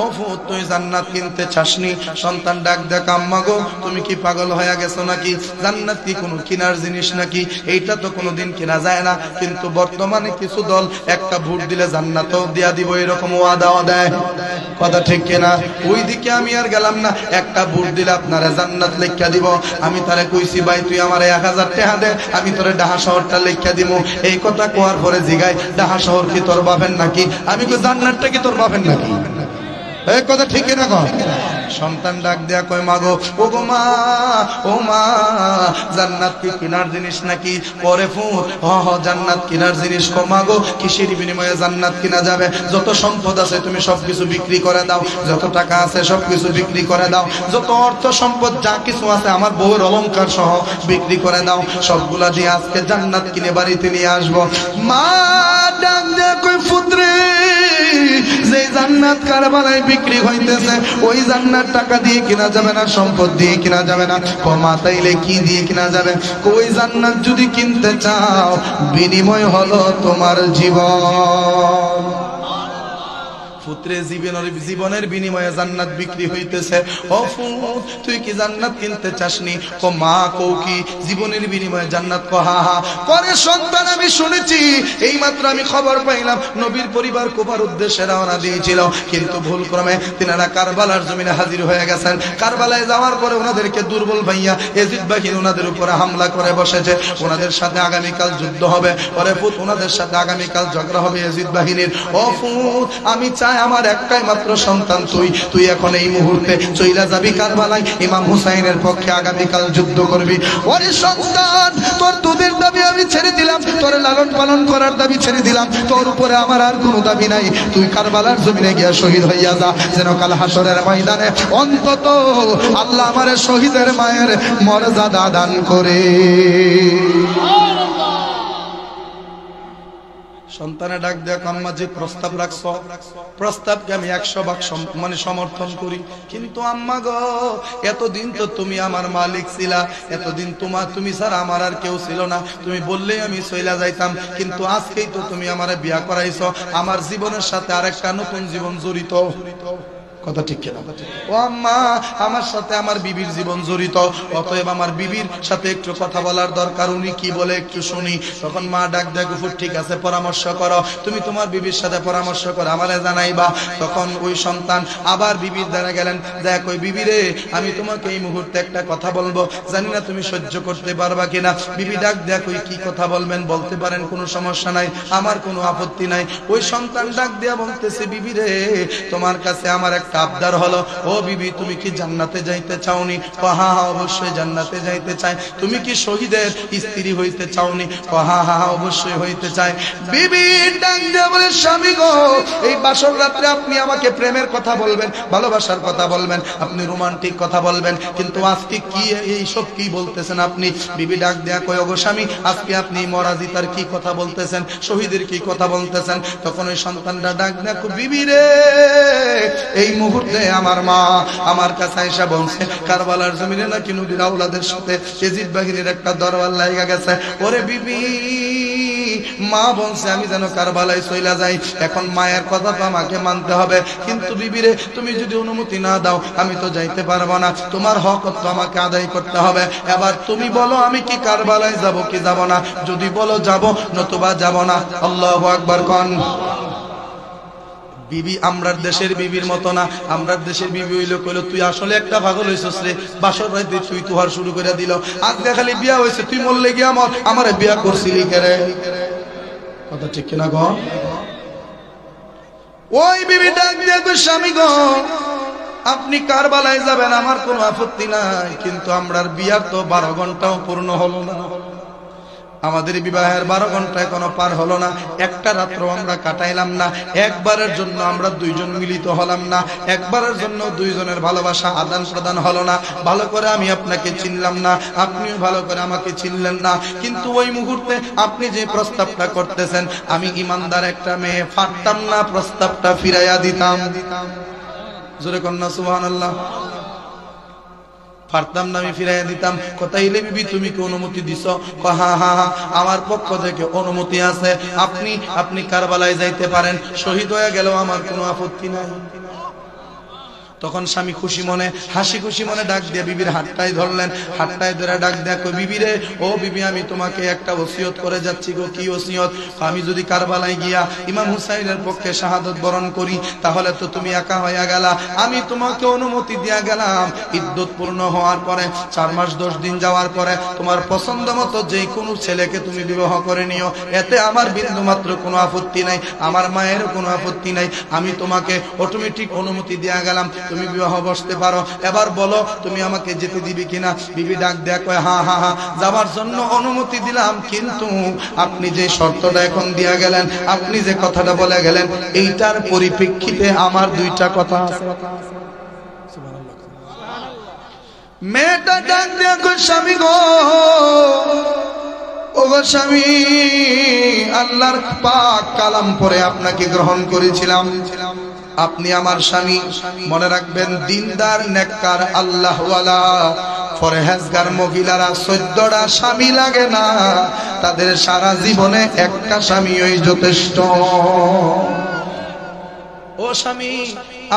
ও ফুত, তুই জান্নাত কিনতে চাসনি? সন্তান ডাক দেখ, আম্মা গো, তুমি কি পাগল হয়ে গেছো নাকি? জান্নাত কি কোনো কিনার জিনিস নাকি? এইটা তো কোনোদিন কেনা যায় না, কিন্তু বর্তমানে কিছু দল একটা ভোট দিলে জান্নাতও দিয়া দিব এরকম ওয়াদাও দেয়, কথা ঠিক কিনা? ওই দিকে আমি আর গেলাম না, একটা ভোট দিলে আপনারা জান্নাত লেখা দিব। আমি তারে কইছি, ভাই তুই আমার 1000 টাকা দে, আমি তোরে ঢাকা শহরটা লেখা দিব। এই কথা কোয়ার পরে জিগাই, ঢাকা শহর কি তোর বাপের নাকি? আমি কই জান্নাতটা কি তোর বাপের নাকি? এই কথা ঠিক না কর? সন্তান ডাক দেয়া কয়, মা গো, ও গো মা, ও মা, জান্নাত কি কিনার জিনিস নাকি? পরে ফুট, হ জান্নাত কিনার জিনিস। কো মা গো, কিসের বিনিময়ে জান্নাত কিনা যাবে? যত সম্পদ আছে তুমি সবকিছু বিক্রি করে দাও, যত টাকা আছে সবকিছু বিক্রি করে দাও, যত অর্থ সম্পদ যা কিছু আছে আমার বউয়ের অলংকার সহ বিক্রি করে দাও, সবগুলা দিয়ে আজকে জান্নাত কিনে বাড়িতে নিয়ে আসবো। মা ডাক দেয়া কয়, পুত্রে যে জান্নাত কারবালায় বিক্রি হইতেছে, ওই জান্নাত টাকা দিয়ে কিনা যাবে না, সম্পদ দিয়ে কিনা যাবে না। কমা তাইলে কি দিয়ে কিনা যাবে? ওই জান্নাত যদি কিনতে চাও, বিনিময় হলো তোমার জীবন। পুত্রে জীবনের বিনিময়ে জান্নাত বিক্রি হইতেছে। ও ফুত, তুই কি জান্নাত কিনতে চাসনি? কো মা, কও কি জীবনের বিনিময়ে জান্নাত? কো হা হা। পরে সন্তান, আমি শুনেছি, এইমাত্র আমি খবর পাইলাম নবীর পরিবার কুবার উদ্দেশ্যে রওনা দিয়েছিল, কিন্তু ভুল ক্রমে তিনারা কারবালার জমিনে হাজির হয়ে গেছেন। কারবালায় যাওয়ার পরে ওনাদেরকে দুর্বল ভাইয়া ইয়াজিদ বাহিনী ওনাদের উপরে হামলা করে বসেছে। ওনাদের সাথে আগামীকাল যুদ্ধ হবে। পরে ফুত, ওনাদের সাথে আগামীকাল ঝগড়া হবে ইয়াজিদ বাহিনীর। ও ফুত, আমি চাই আমার একটাই মাত্র সন্তান তুই এখন এই মুহূর্তে চইলা যাবি কারবালায়, ইমাম হুসাইনের পক্ষে আগামীকাল যুদ্ধ করবি। ওরে সন্তান, তোর দুধের দাবি আমি ছেড়ে দিলাম, তোর লালন পালন করার দাবি ছেড়ে দিলাম, তোর উপরে আমার আর কোনো দাবি নাই। তুই কারবালার জমিনে গিয়া শহীদ হইয়া যা, যেন কাল হাসরের ময়দানে অন্তত আল্লাহ আমারে শহীদের মায়ের মর্যাদা দান করে। সন্তানে ডাক দেখ, আম্মা যে প্রস্তাব রাখছো, প্রস্তাবকে আমি 100 ভাগ সমর্থন করি, কিন্তু আম্মা গো, এতদিন তো তুমি আমার মালিক ছিলা, এতদিন তুমি ছাড়া আমার আর কেউ ছিল না, তুমি বললেই আমি চইলা যাইতাম, কিন্তু আজকেই তো তুমি আমারে বিয়া করাইছো, আমার জীবনের সাথে আরেকটা নতুন জীবন জড়িত। কথা ঠিক কিনা? ও আম্মা, আমার সাথে আমার বিবির জীবন জড়িত, অতএব আমার বিবির সাথে একটু কথা বলার দরকার, উনি কি বলে একটু শুনি। তখন মা ডাক দেয়, গুফুর ঠিক আছে, পরামর্শ করো, তুমি তোমার বিবির সাথে পরামর্শ করো, আমারে জানাইবা। তখন ওই সন্তান আবার বিবির দ্বারা গেলেন, দেখ ওই বিবি রে, আমি তোমাকে এই মুহূর্তে একটা কথা বলবো, জানি না তুমি সহ্য করতে পারবা কিনা। বিবি ডাক দেখ, ওই কি কথা বলবেন, বলতে পারেন, কোনো সমস্যা নাই, আমার কোনো আপত্তি নাই। ওই সন্তান ডাক দেয়া বলতেছে, বিবি রে, তোমার কাছে আমার একটা আবদার হলো। ও বিবি, তুমি কি জান্নাতে যাইতে চাওনি? হা হা, অবশ্যই জান্নাতে যাইতে চাই। তুমি কি শহীদের স্ত্রী হইতে চাওনি? হা হা, অবশ্যই হইতে চাই। বিবি ডাক দিয়ে বলে, স্বামী গো, এই বাসর রাত্রে আপনি আমাকে প্রেমের কথা বলবেন, ভালোবাসার কথা বলবেন, আপনি রোমান্টিক কথা বলবেন, কিন্তু আজকে কি এইসব কি বলতেছেন আপনি? বিবি ডাক দেয়া কয়, ওগো স্বামী, আজকে আপনি মরাজিতার কি কথা বলতেছেন, শহীদের কি কথা বলতেছেন? তখন ওই সন্তানটা ডাক দেয়া, বিবি রে, এই মুহূর্তে আমার মা আমার কাছে এসে বলছে, কারবালার জমিনে নাকি নবীর আওলাদের সাথে ইয়াজিদ বাহিনীর একটা দরবার লাগা গেছে। ওরে বিবি, মা বলছে আমি যেন কারবালায় চইলা যাই। এখন মায়ের কথা তো আমাকে মানতে হবে, কিন্তু বিবিরে তুমি যদি অনুমতি না দাও আমি তো যাইতে পারবো না, তোমার হক তো আমাকে আদায় করতে হবে। এবার তুমি বলো আমি কি কারবালায় যাব কি যাব না? যদি বলো যাব, নতুবা যাব না। আল্লাহু আকবার কোন। বিবি আমরার দেশের বিবির মতো না। আমরার দেশের বিবি হইলো কইলো তুই আসলে একটা পাগল হইছস রে, বাসর রাইতে তুই তুহার শুরু করে দিল, আজ দেখালি বিয়া হইছে তুই মরলে গিয়া আমারে বিয়া করছিলি কেরে? কথা ঠিক কিনা গো? ওই বিবি ডাক দিয়ে কই স্বামী গো আপনি কারবালায় যাবেন আমার কোনো আপত্তি নাই, কিন্তু আমরার বিয়ার তো 12 ঘন্টাও পূর্ণ হলো না। আমাদের বিবাহের 12 ঘন্টা এখনো পার হলো না, একটা রাত্র আমরা কাটাইলাম না, একবারের জন্য আমরা দুইজন মিলিত হলাম না, একবারের জন্য দুইজনের ভালোবাসা আদান প্রদান হলো না। ভালো করে আমি আপনাকে চিনলাম না, আপনিও ভালো করে আমাকে চিনলেন না, কিন্তু ওই মুহূর্তে আপনি যে প্রস্তাবটা করতেছেন, আমি ইমানদার একটা মেয়ে পারতাম না প্রস্তাবটা ফিরাইয়া দিতাম। জোরে কন্যা সুবহানাল্লাহ। পারতাম না, আমি ফিরাইয়া দিতাম। কোথাইলে বিবি তুমি কি অনুমতি দিছো? হ্যাঁ হ্যাঁ হ্যাঁ আমার পক্ষ থেকে অনুমতি আছে, আপনি কারবালায় যাইতে পারেন, শহীদ হয়ে গেলেও আমার কোনো আপত্তি নাই। তখন স্বামী খুশি মনে হাসি খুশি মনে ডাক দিয়ে বিবির হাতটাই ধরলেন, হাতটাই ধরে ডাক দেয়া কই বিবি রে, ও বিবি আমি তোমাকে একটা ওসিয়ত করে যাচ্ছি গো। কি ওসিয়ত? আমি যদি কারবালায় গিয়া ইমাম হুসাইনের পক্ষে শাহাদত বরণ করি তাহলে তো তুমি একা হইয়া গেলা, আমি তোমাকে অনুমতি দিয়া গেলাম ইদ্যত পূর্ণ হওয়ার পরে 4 মাস 10 দিন যাওয়ার পরে তোমার পছন্দ মতো যে কোনো ছেলেকে তুমি বিবাহ করে নিও, এতে আমার বিন্দু মাত্র কোনো আপত্তি নাই, আমার মায়েরও কোনো আপত্তি নাই, আমি তোমাকে অটোমেটিক অনুমতি দিয়া গেলাম, তুমি বিবাহ বসতে পারো। এবার বলো তুমি আমাকে যেতে দিবি কিনা? বিবি ডাক দেয়া কয় হ্যাঁ হ্যাঁ হ্যাঁ যাবার জন্য অনুমতি দিলাম, কিন্তু আপনি যে শর্তটা এখন দিয়া গেলেন, আপনি যে কথাটা বলে গেলেন, এইটার পরিপ্রেক্ষিতে আমার 2টা কথা আছে। মেয়েটা ডাক দেয়া কয় স্বামী গো, ও গো স্বামী, আল্লাহর পাক কালাম পড়ে আপনাকে গ্রহণ করেছিলাম, আপনি আমার স্বামী। মনে রাখবেন দিনদার নেককার আল্লাহওয়ালা ফরহেজগার মহিলারা 14টা স্বামী লাগে না, তাদের সারা জীবনে একটা স্বামীই যথেষ্ট। ও স্বামী,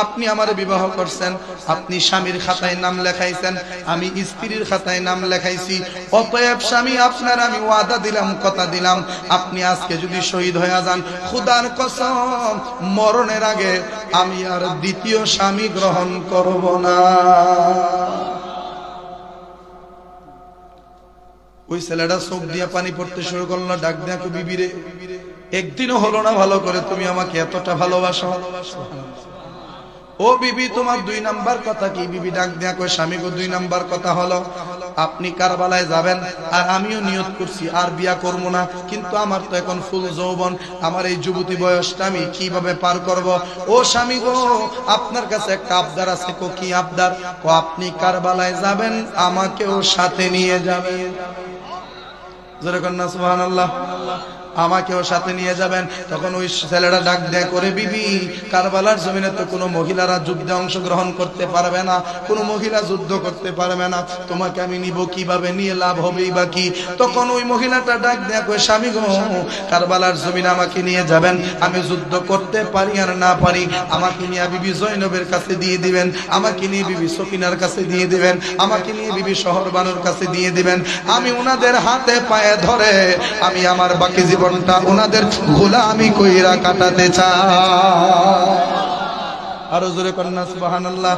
আপনি আমার বিবাহ করছেন, আপনি স্বামীর খাতায় নাম লেখাইছেন, আমি স্ত্রীর খাতায় নাম লেখাইছি, অতএব স্বামী আপনার আমি ওয়াদা দিলাম, কথা দিলাম, আপনি আজকে যদি শহীদ হয়ে যান, খুদার কসম মরণের আগে আমি আর দ্বিতীয় স্বামী গ্রহণ করব না। ওই ছেলেটা চোখ দিয়া পানি পড়তে শুরু করলো, ডাক দেয়া কই বিবি রে, একদিনও হলো না ভালো করে তুমি আমাকে এতটা ভালোবাসো? ও বিবি তোমার 2 নাম্বার কথা কি? বিবি ডাক দেয়া কই স্বামী গো 2 নাম্বার কথা হলো আপনি কারবালায় যাবেন, আর আমিও নিয়ত করছি আর বিয়া করব না, কিন্তু আমার তো এখন ফুল যৌবন, আমার এই যুবতী বয়সটা আমি কিভাবে পার করব? ও স্বামী গো আপনার কাছে একটা আবদার আছে। কো কি আবদার? ও আপনি কারবালায় যাবেন, আমাকেও সাথে নিয়ে যাবেন। জোরে কন্যা সুবহানাল্লাহ। আমাকেও সাথে নিয়ে যাবেন। তখন ওই ছেলেটা ডাক দেয়া করে বিবি, কারবালার জমিনে তো কোনো মহিলারা যুদ্ধে অংশগ্রহণ করতে পারবে না, কোনো মহিলা যুদ্ধ করতে পারবে না, তোমাকে আমি নিব কিভাবে? নিয়ে লাভ হবেই বা কি? তখন ওই মহিলাটা ডাক দেয়া কই স্বামী গো, কারবালার জমিনে আমাকে নিয়ে যাবেন, আমি যুদ্ধ করতে পারি আর না পারি, আমাকে নিয়ে বিবি জয়নবের কাছে দিয়ে দিবেন, আমাকে নিয়ে বিবি সকিনার কাছে দিয়ে দিবেন, আমাকে নিয়ে বিবি শহরবানুর কাছে দিয়ে দিবেন, আমি ওনাদের হাতে পায়ে ধরে আমি আমার বাকি জীবনটা ওনাদের গোলামি কইরা কাটাতে চাই। আরো জোরে কন্যা সুবহানাল্লাহ।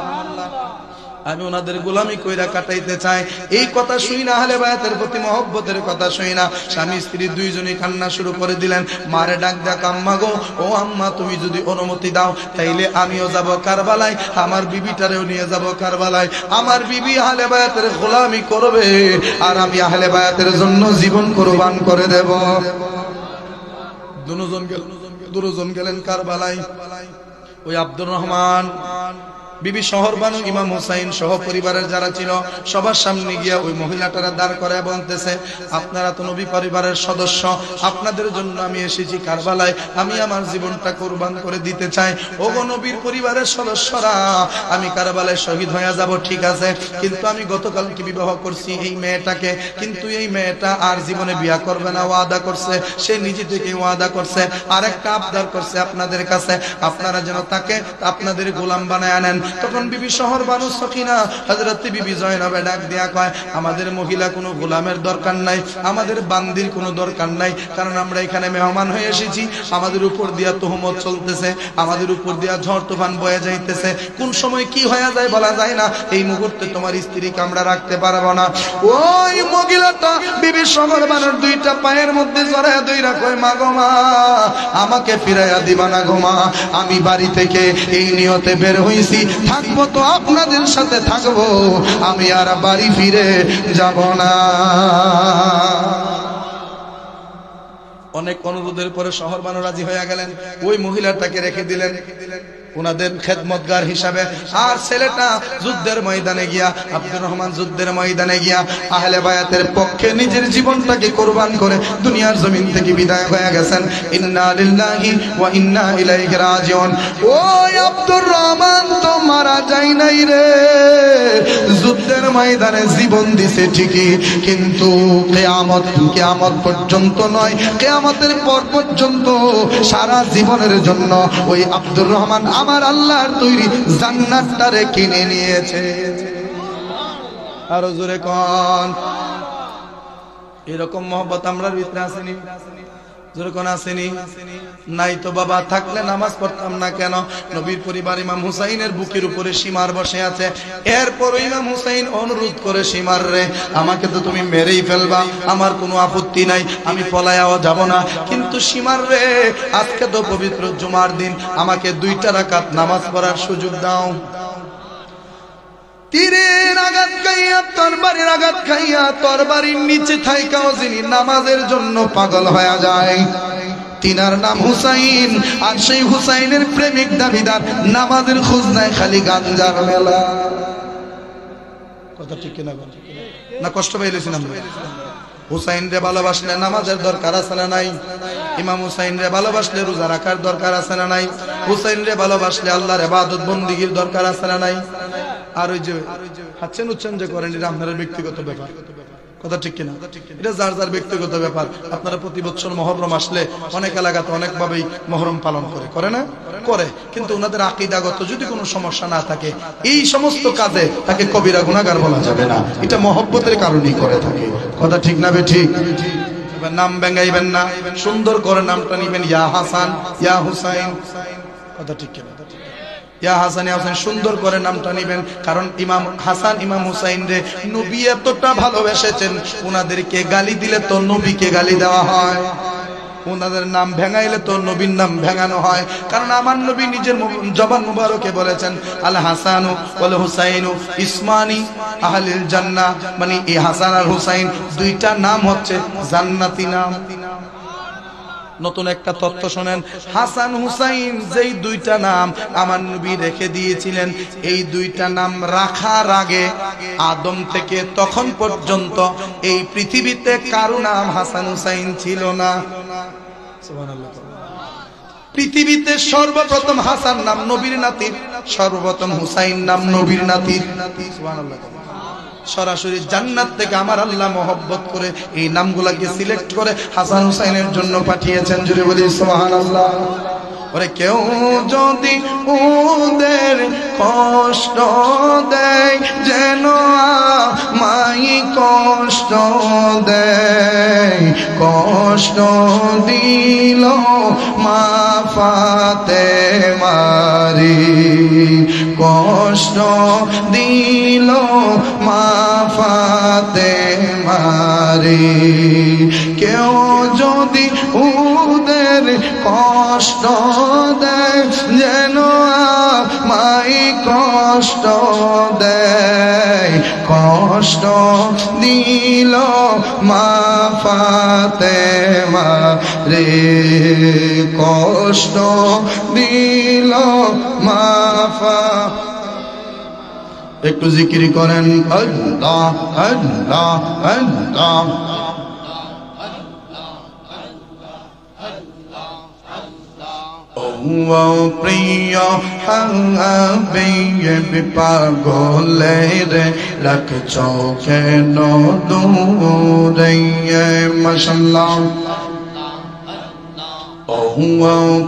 আমি ওনাদের গোলামি কইরা কাটাইতে চাই। এই কথা শুই না আহলে বায়াতের প্রতি মহব্বতের কথা শুই না স্বামী স্ত্রী দুইজনই কান্না শুরু করে দিলেন। মারে ডাক দেয়া আম্মা গো, ও আম্মা তুমি যদি অনুমতি দাও তাইলে আমিও যাব কারবালায়, আমার বিবিটারেও নিয়ে যাব কারবালায়, আমার বিবি আহলে বায়াতের গোলামি করবে আর আমি আহলে বায়াতের জন্য জীবন কুরবান করে দেব। দুজন গেলেন কারবালায়। ওই আব্দুর রহমান বিবি শহরবানু ইমাম হুসাইন সহ পরিবারের যারা ছিল সবার সামনে গিয়া ওই মহিলাটারা দাঁড় করায় বলতেছে, আপনারা তো নবী পরিবারের সদস্য, আপনাদের জন্য আমি এসেছি কারবালায়, আমি আমার জীবনটা কোরবান করে দিতে চাই। ওগো নবীর পরিবারের সদস্যরা, আমি কারবালায় শহীদ হয়ে যাব ঠিক আছে, কিন্তু আমি গতকালকে বিবাহ করছি এই মেয়েটাকে, কিন্তু এই মেয়েটা আর জীবনে বিয়া করবে না ওয়াদা করছে, সে নিজে থেকে ওয়াদা করছে, আর একটা আবদার করছে আপনাদের কাছে, আপনারা যেন তাকে আপনাদের গোলাম বানায় আনেন। তখন বিবি শহরবানু সকিনা হযরত বিবি জয়নবে ডাক দিয়া কয়, আমাদের মহিলা কোনো গোলামের দরকার নাই, আমাদের বান্দির কোনো দরকার নাই, কারণ আমরা এখানে মেহমান হয়ে এসেছি, আমাদের উপর দিয়া তহমত চলতেছে, আমাদের উপর দিয়া ঝড় তুফান বয়ে যাইতেছে, কোন সময় কি হয়ে যায় বলা যায় না, এই মুহূর্তে তোমার স্ত্রীকে আমরা রাখতে পারবো না। ওই মহিলাটা বিবি শহরবানুর দুইটা পায়ের মধ্যে জড়ায় দইরা কয়, মা গো মা, আমাকে ফিরাইয়া দিবা না গো মা, আমি বাড়ি থেকে এই নিয়তে বের হইছি, থাকবো তো আপনাদের সাথে থাকবো, আমি আর বাড়ি ফিরে যাব না। অনেক অনুরোধের পরে শহরবানু রাজি হয়ে গেলেন, ওই মহিলাটাকে রেখে দিলেন ওনাদের খেদমতগার হিসাবে। আর ছেলেটা যুদ্ধের ময়দানে গিয়া, আব্দুর রহমান যুদ্ধের ময়দানে গিয়া আহলে বায়াতের পক্ষে নিজের জীবনটাকে কোরবান করে দুনিয়ার জমিন থেকে বিদায় হয়ে গেছেন। ইন্না লিল্লাহি ওয়া ইন্না ইলাইহি রাজিউন। ওই আব্দুর রহমান তো মারা যায় নাই রে, যুদ্ধের ময়দানে জীবন দিছে ঠিকই, কিন্তু কিয়ামত পর্যন্ত নয়, কিয়ামতের পর পর্যন্ত সারা জীবনের জন্য ওই আব্দুর রহমান আমার আল্লাহর তৈরি জান্নাতটারে কিনে নিয়েছে। আরো জোরে কোন, এরকম মহব্বত আমরার ভিতরে আসেনি? জোরে কোন আসেনি? নাই তো বাবা, থাকলে নামাজ পড়তাম না কেন? নবীর পরিবার ইমাম হুসাইনের বুকের উপরে সীমার বসে আছে, এরপর ইমাম হুসাইন অনুরোধ করে, সীমার রে, আমাকে তো তুমি মেরেই ফেলবা, আমার কোনো আপত্তি নাই, আমি পলায়াও যাব না, কিন্তু সীমার রে, আজকে তো পবিত্র জুমার দিন, আমাকে 2 রাকাত নামাজ পড়ার সুযোগ দাও। তীরের আঘাত খাইয়া, তরবারির আঘাত খাইয়া, তরবারির নিচে থাইকাও যিনি নামাজের জন্য পাগল হয়ে যায়, তিনার নাম হুসাইন। আর সেই হুসাইনের প্রেমিক দাবিদার, নামাজের খোঁজ নাই, খালি গাঞ্জার মেলা। কথা ঠিক কিনা না? কষ্ট পাইলেছি না? হুসাইন রে ভালোবাসলে নামাজের দরকার আছে না নাই? ইমাম হুসাইন রে ভালোবাসলে রোজা রাখার দরকার আছে না নাই? হুসাইন রে ভালোবাসলে আল্লাহর ইবাদত বন্দেগীর দরকার আছে না নাই? আর ওই যে হাচ্ছেন উচ্ছেন যে করেন, এটা আপনার ব্যক্তিগত ব্যাপার। কথা ঠিক কিনা? এটা যার যার ব্যক্তিগত ব্যাপার। আপনারা প্রতি বছর মহরম আসলে অনেক এলাকাতে অনেকভাবেই মহরম পালন করে না? করে, কিন্তু ওনাদের আকীদাগত যদি কোনো সমস্যা না থাকে, এই সমস্ত কাজে তাকে কবিরা গুনাহগার বলা যাবে না, এটা মহব্বতের কারণেই করে থাকে। কথা ঠিক না? ঠিক। নাম ভেঙাইবেন না, সুন্দর করে নামটা নিবেন, ইয়া হাসান, ইয়া হুসাইন। কথা ঠিক কিনা? ইয়া হাসান, ইয়া হুসাইন, সুন্দর করে নামটা নিবেন, কারণ ইমাম হাসান ইমাম হুসাইন রে নবী এতটা ভালোবেসেছেন, ওনাদেরকে গালি দিলে তো নবীকে গালি দেওয়া হয়, ওনাদের নাম ভেঙাইলে তো নবীর নাম ভেঙানো হয়। কারণ আমার নবী নিজের জবান মুবারকে বলেছেন, আল হাসানু ওয়াল হুসাইনু ইসমানি আহলিল জান্নাহ, মানে এই হাসান আর হুসাইন 2টা নাম হচ্ছে জান্নাতি নাম। নতুন একটা তথ্য শোনেন, হাসান হুসাইন যেই 2টা নাম আমার নবী রেখে দিয়েছিলেন, এই 2টা নাম রাখার আগে আদম থেকে তখন পর্যন্ত এই পৃথিবীতে কারো নাম হাসান হুসাইন ছিল না। সুবহানাল্লাহ। পৃথিবীতে সর্বপ্রথম হাসান নাম নবীর নাতির, সর্বপ্রথম হুসাইন নাম নবীর নাতির। সুবহানাল্লাহ। সরাসরি জান্নাত থেকে আমার আল্লাহ মহব্বত করে এই নামগুলাকে সিলেক্ট করে হাসান হুসাইনের জন্য পাঠিয়েছেন। জুড়ে বলি সুবহানাল্লাহ। ওরে কেউ যদি ওদের কষ্ট দেয়, যেন আমায় কষ্ট দেয়, কষ্ট দিল মা ফাতেমারে, কষ্ট দিল মা ফাতেমারে, কেউ যদি ওদের কষ্ট দেয়, যেন আমায় কষ্ট দেয়, কষ্ট দিল মা ফাতেমারে, কষ্ট দিল মা একটু জিকির করেন আল্লাহ আল্লাহ আল্লাহ। ও প্রিয় হাবিব পাগলের রাখছ কেন দূরে মাশাআল্লাহ। ও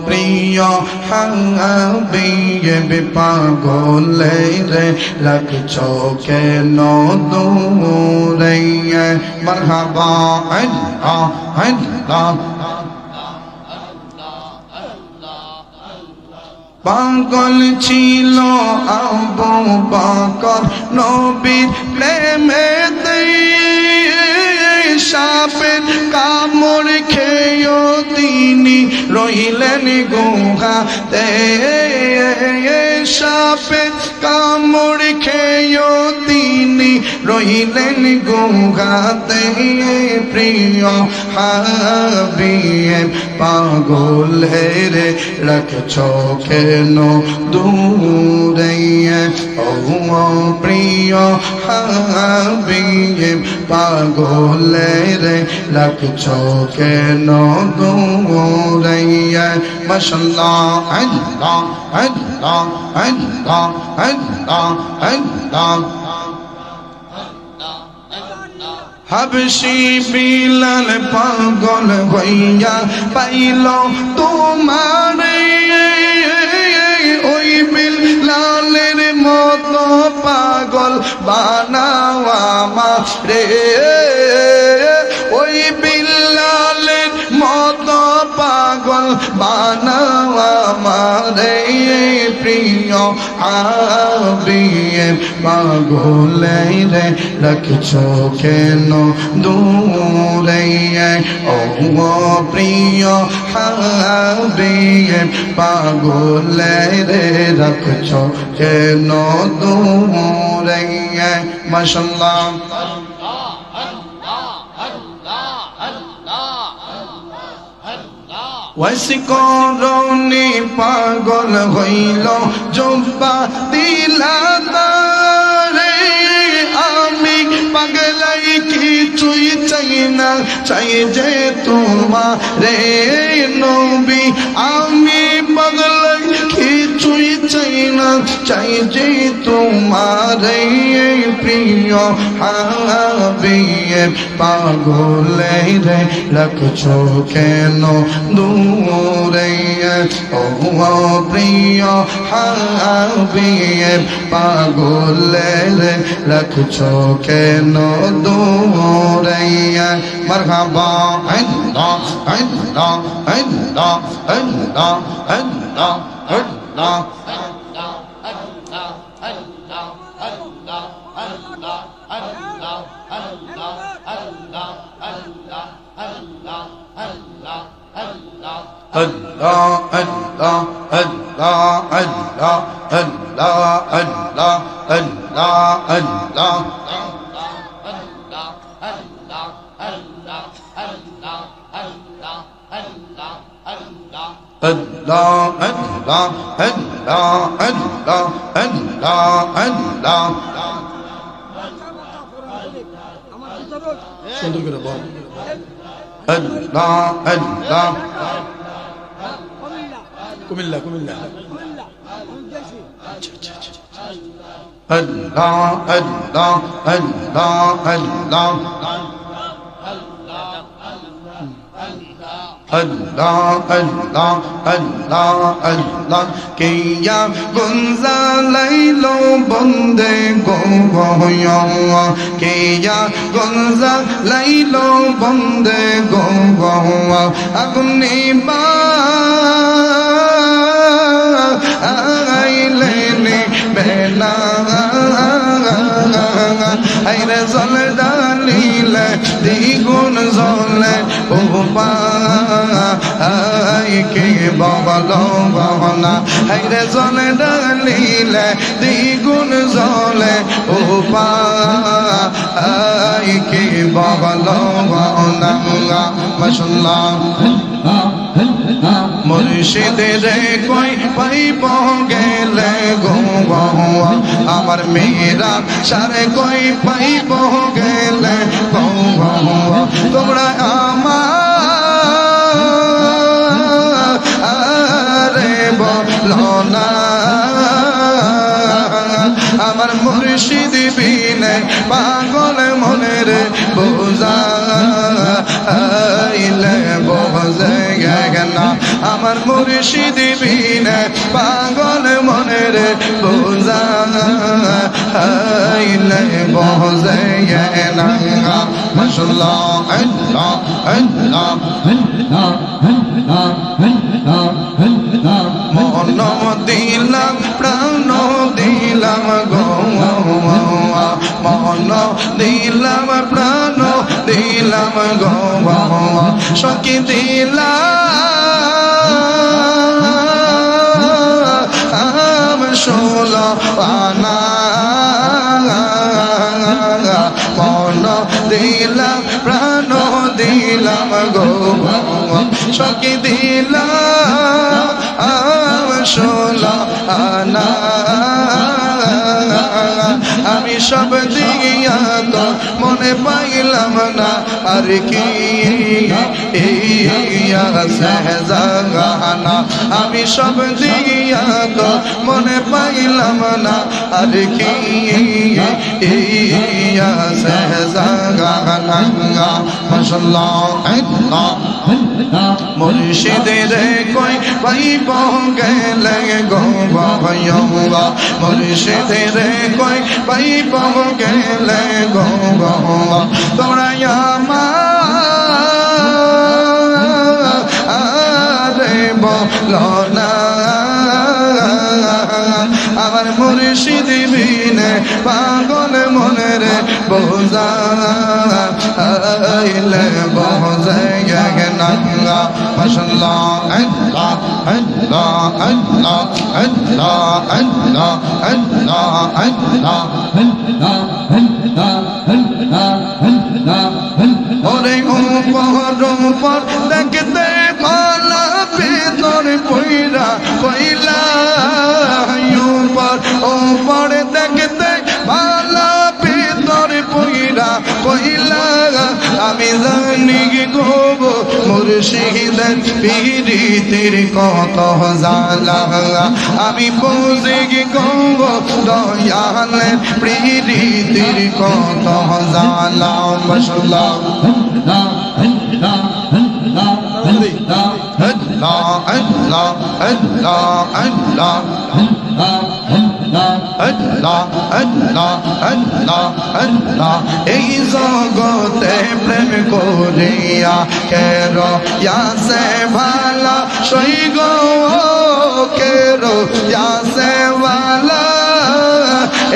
প্রিয় হাবিব পাগলের রাখছ কেন দূরে মারহাবা আল্লাহ আল্লাহ। পাগল ছিল আবু বকর নবীর প্রেমেতে, সাপের কামড় খেয়েও তিনি রইলেন গুহাতে, সাপের কামড় খেয়েও তিনি রইলেন গুহাতে। প্রিয় হাবিব পাগলের রাখছ কেন দূরে, ও প্রিয় হাবিব পাগলের রাখছ কেন দূরে মাশাআল্লাহ আল্লাহ আল্লাহ আল্লাহ আল্লাহ আল্লাহ। হাবশি বিলাল পাগল হইয়া পাইল তোমারে, ওই বিলালের মতো পাগল বানাও আমারে, ওই বিলালের মতো পাগল বানাও আমারে। প্রিয় হাবিব পাগলের রাখছ কেন দূরে, ও প্রিয় হাবিব পাগলের রাখছ কেন দূরে মাশাআল্লাহ। ওয়াসিকরণে পাগল হইল জব্বা দিলা তারে, আমি পাগলাই কিছুই চাই না, চাই যে তোমারে নবী। আমি পাগলাই কিছুই চাই না, চাই যে তোমারে। প্রিয় হাবিব পাগলের রাখছ কেন দূরে, ও প্রিয় হাবিব পাগলের রাখছ কেন দূরে মারহাবা আল্লাহ আল্লাহ আল্লাহ আল্লাহ আল্লাহ আল্লাহ। Allah Allah Allah Allah Allah Allah Allah Allah Allah Allah Allah Allah Allah সুন্দর করে বল Allah Allah Comilla Comilla Allah Allah Allah Allah Allah Allah Allah Allah kiya gunza lailo bande go goya kiya gunza lailo bande go goya agni ba ailene bela aire zol dalile digun zole oba ai ke babalo bana aire zol dalile digun zole oba ai ke babalo bana mashallah মুর্শিদের কই পাইব গেলে গো আমার মেয়েরা সারে কই পাইব গেলে গো তোমরা আমারে বলো না আমার মুর্শিদ বিনে পাগল মনের বোঝা আইলে বোঝে না আমার মুর্শিদ বিনে পাগল মনের বোঝা আইলে বোঝে না মাশাআল্লাহ আল্লাহ আল্লাহ মন দিলাম প্রাণ দিলাম গো মন দিলাম প্রাণ দিলাম গো সখী দিলাম ষোলো আনা মন দিলাম প্রাণ দিলাম গো সখী দিলাম ষোলো আনা আমি সব দিয়া তো মনে পাইলাম না আর কি সহজাগানা আমি সব দিয়া তো মনে পাইলাম না আর কি সহজাগানা মাশাআল্লাহ আল্লাহ মুর্শিদের কই পাইব গেলে গো বাবা মুর্শিদের কই পাইব গেলে গো তোমরা আমারে বলো না আমার মুর্শিদ বিনে পাগল মনের বোঝা আইলে বোঝে না মাশাআল্লাহ আল্লাহ আল্লাহ আল্লাহ আল্লাহ আল্লাহ আল্লাহ আল্লাহ ওরে উপর দেখতে মালা পেতর পইরা কইলা উপর দেখতে মালা পেতর পইরা কইলা আমি জানি গো মুর্শিদের পীরিতের কত জালা আমি বুঝি গো দয়ালের পীরিতের কত জালা মাশাআল্লাহ Allah Allah Allah Allah Allah Allah Allah Allah এই জগতে প্রেম করিয়া কেরো ইয়াসে ভালা সই গো কেরো ইয়াসে ভালা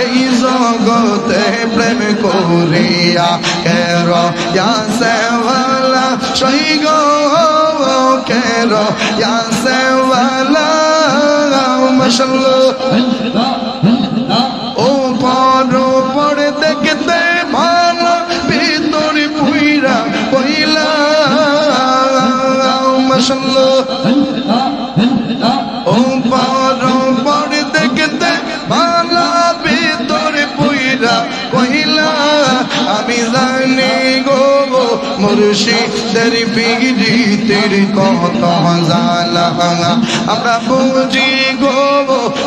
এই জগতে প্রেম করিয়া কেরো ইয়াসে ভালা সই গো কেরো ইয়াসে ভালা মাশাআল্লাহ ও পর দেখতে ভালো ভিতর পুইরা কইলা মাশাআল্লাহ ও পর দেখতে ভালো ভিতর পুইরা কইলা আমি জানি গো মুর্শিদের পীরিতের কত জালা আমরা বুঝি গো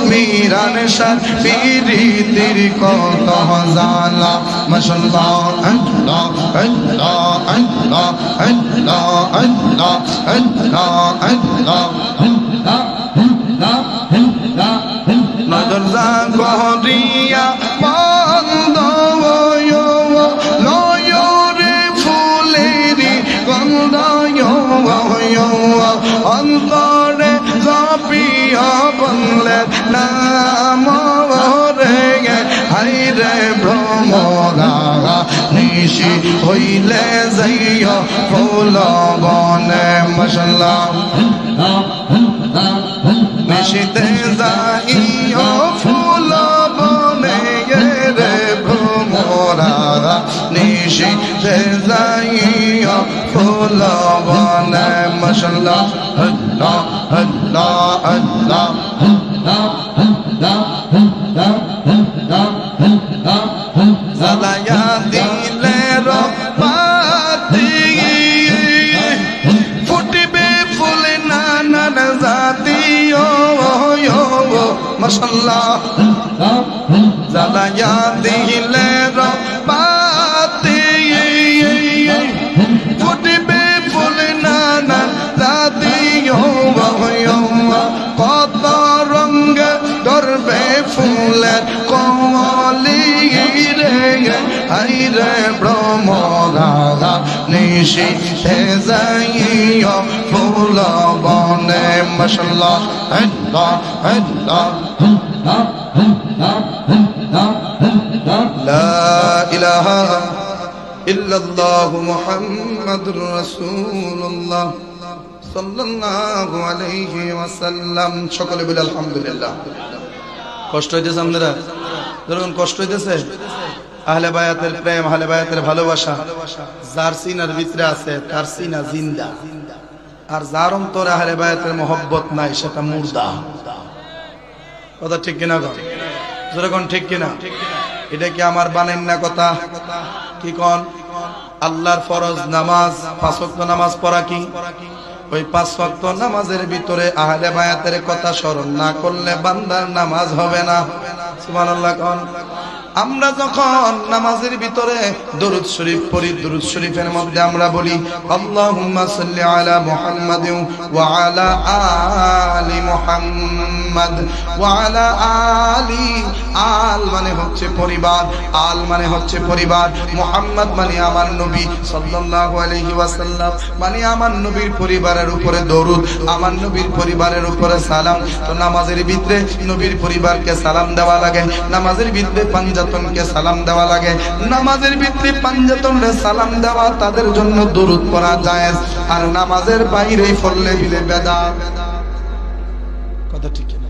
মীরান শাহ পীরিতের কত জালা মাশাআল্লাহ আল্লাহ আল্লাহ আল্লাহ আল্লাহ আল্লাহ আল্লাহ আল্লাহ নজর জাগরিয়া বন্ধ নয়রে ফুলেরি গন্ধ অন্তরে জপিয়া বললে নাম রে হাইরে ভ্রমরা নিশি হইলে যাইয়া ফুল বনে মাশাআল্লাহ নিশিতে যাইয়া ফুল বনে রে ভ্রমরা নিশিতে যাইও ফুল বনে মাশাআল্লাহ আল্লাহ আল্লাহ আল্লাহ জ্বালায়া দিলে রবাতি ফুটবে ফুল নানান জাতি ও মাশাআল্লাহ জ্বালায়া দিলে রবাতি ফুটবে ফুল নানান জাতি ও কত রঙ ধরবে ফুলের কমলি রে আইরে ব্রহ্মগাধা নিশিতে যাইও ফুল বনে মাশাআল্লাহ আল্লাহ আল্লাহ লা ইলাহা ইল্লাল্লাহু মুহাম্মাদুর রাসূলুল্লাহ সাল্লাল্লাহু আলাইহি ওয়াসাল্লাম। সকলে বলে আলহামদুলিল্লাহ। কষ্ট হইতেছে আপনারা? যখন কষ্ট হইতেছে, আহলে বায়াতের প্রেম, আহলে বায়াতের ভালোবাসা যার সিনার ভিতরে আছে তার সিনা জিন্দা, আর যার অন্তরে আহলে বায়াতের মহব্বত নাই সেটা মুর্দা। কথা ঠিক কিনা? যখন ঠিক কিনা? এটা কি আমার বানাইন না কথা? কি কোন? আল্লাহর ফরজ নামাজ, 5 ওয়াক্ত নামাজ পড়া কি? ওই 5 ওয়াক্ত নামাজের ভিতরে আহলে বায়াতের কথা স্মরণ না করলে বান্দার নামাজ হবে না। সুবহানাল্লাহ কোন? আমরা যখন নামাজের ভিতরে দরুদ শরীফ পড়ি, দরুদ শরীফের মধ্যে আমরা বলি আল্লাহুম্মা সাল্লি আলা মুহাম্মাদিন ওয়া আলা আলি মুহাম্মাদ ওয়া আলা আলি। আল মানে হচ্ছে পরিবার, আল মানে হচ্ছে পরিবার, মুহাম্মদ মানে আমার নবী সাল্লাল্লাহু আলাইহি ওয়াসাল্লাম মানে আমার নবীর পরিবারের উপরে দরুদ, আমার নবীর পরিবারের উপরে সালাম। তো নামাজের ভিতরে নবীর পরিবারকে সালাম দেওয়া লাগে, নামাজের ভিতরে পাঞ্জাতনকে সালাম দেওয়া লাগে, নামাজের ভিতরে পাঞ্জাতনরে সালাম দেওয়া তাদের জন্য দরুদ পড়া জায়েজ, আর নামাজের বাইরে পড়লে বিলে বেদাত। কথা ঠিক না?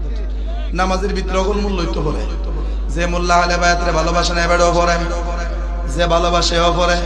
নামাজের ভিতরে অগল মূল্যই তো পড়ে, যে মোল্লা আহলে বায়াতের ভালোবাসা না এবারেও পড়ে, যে ভালোবাসেও পড়ে,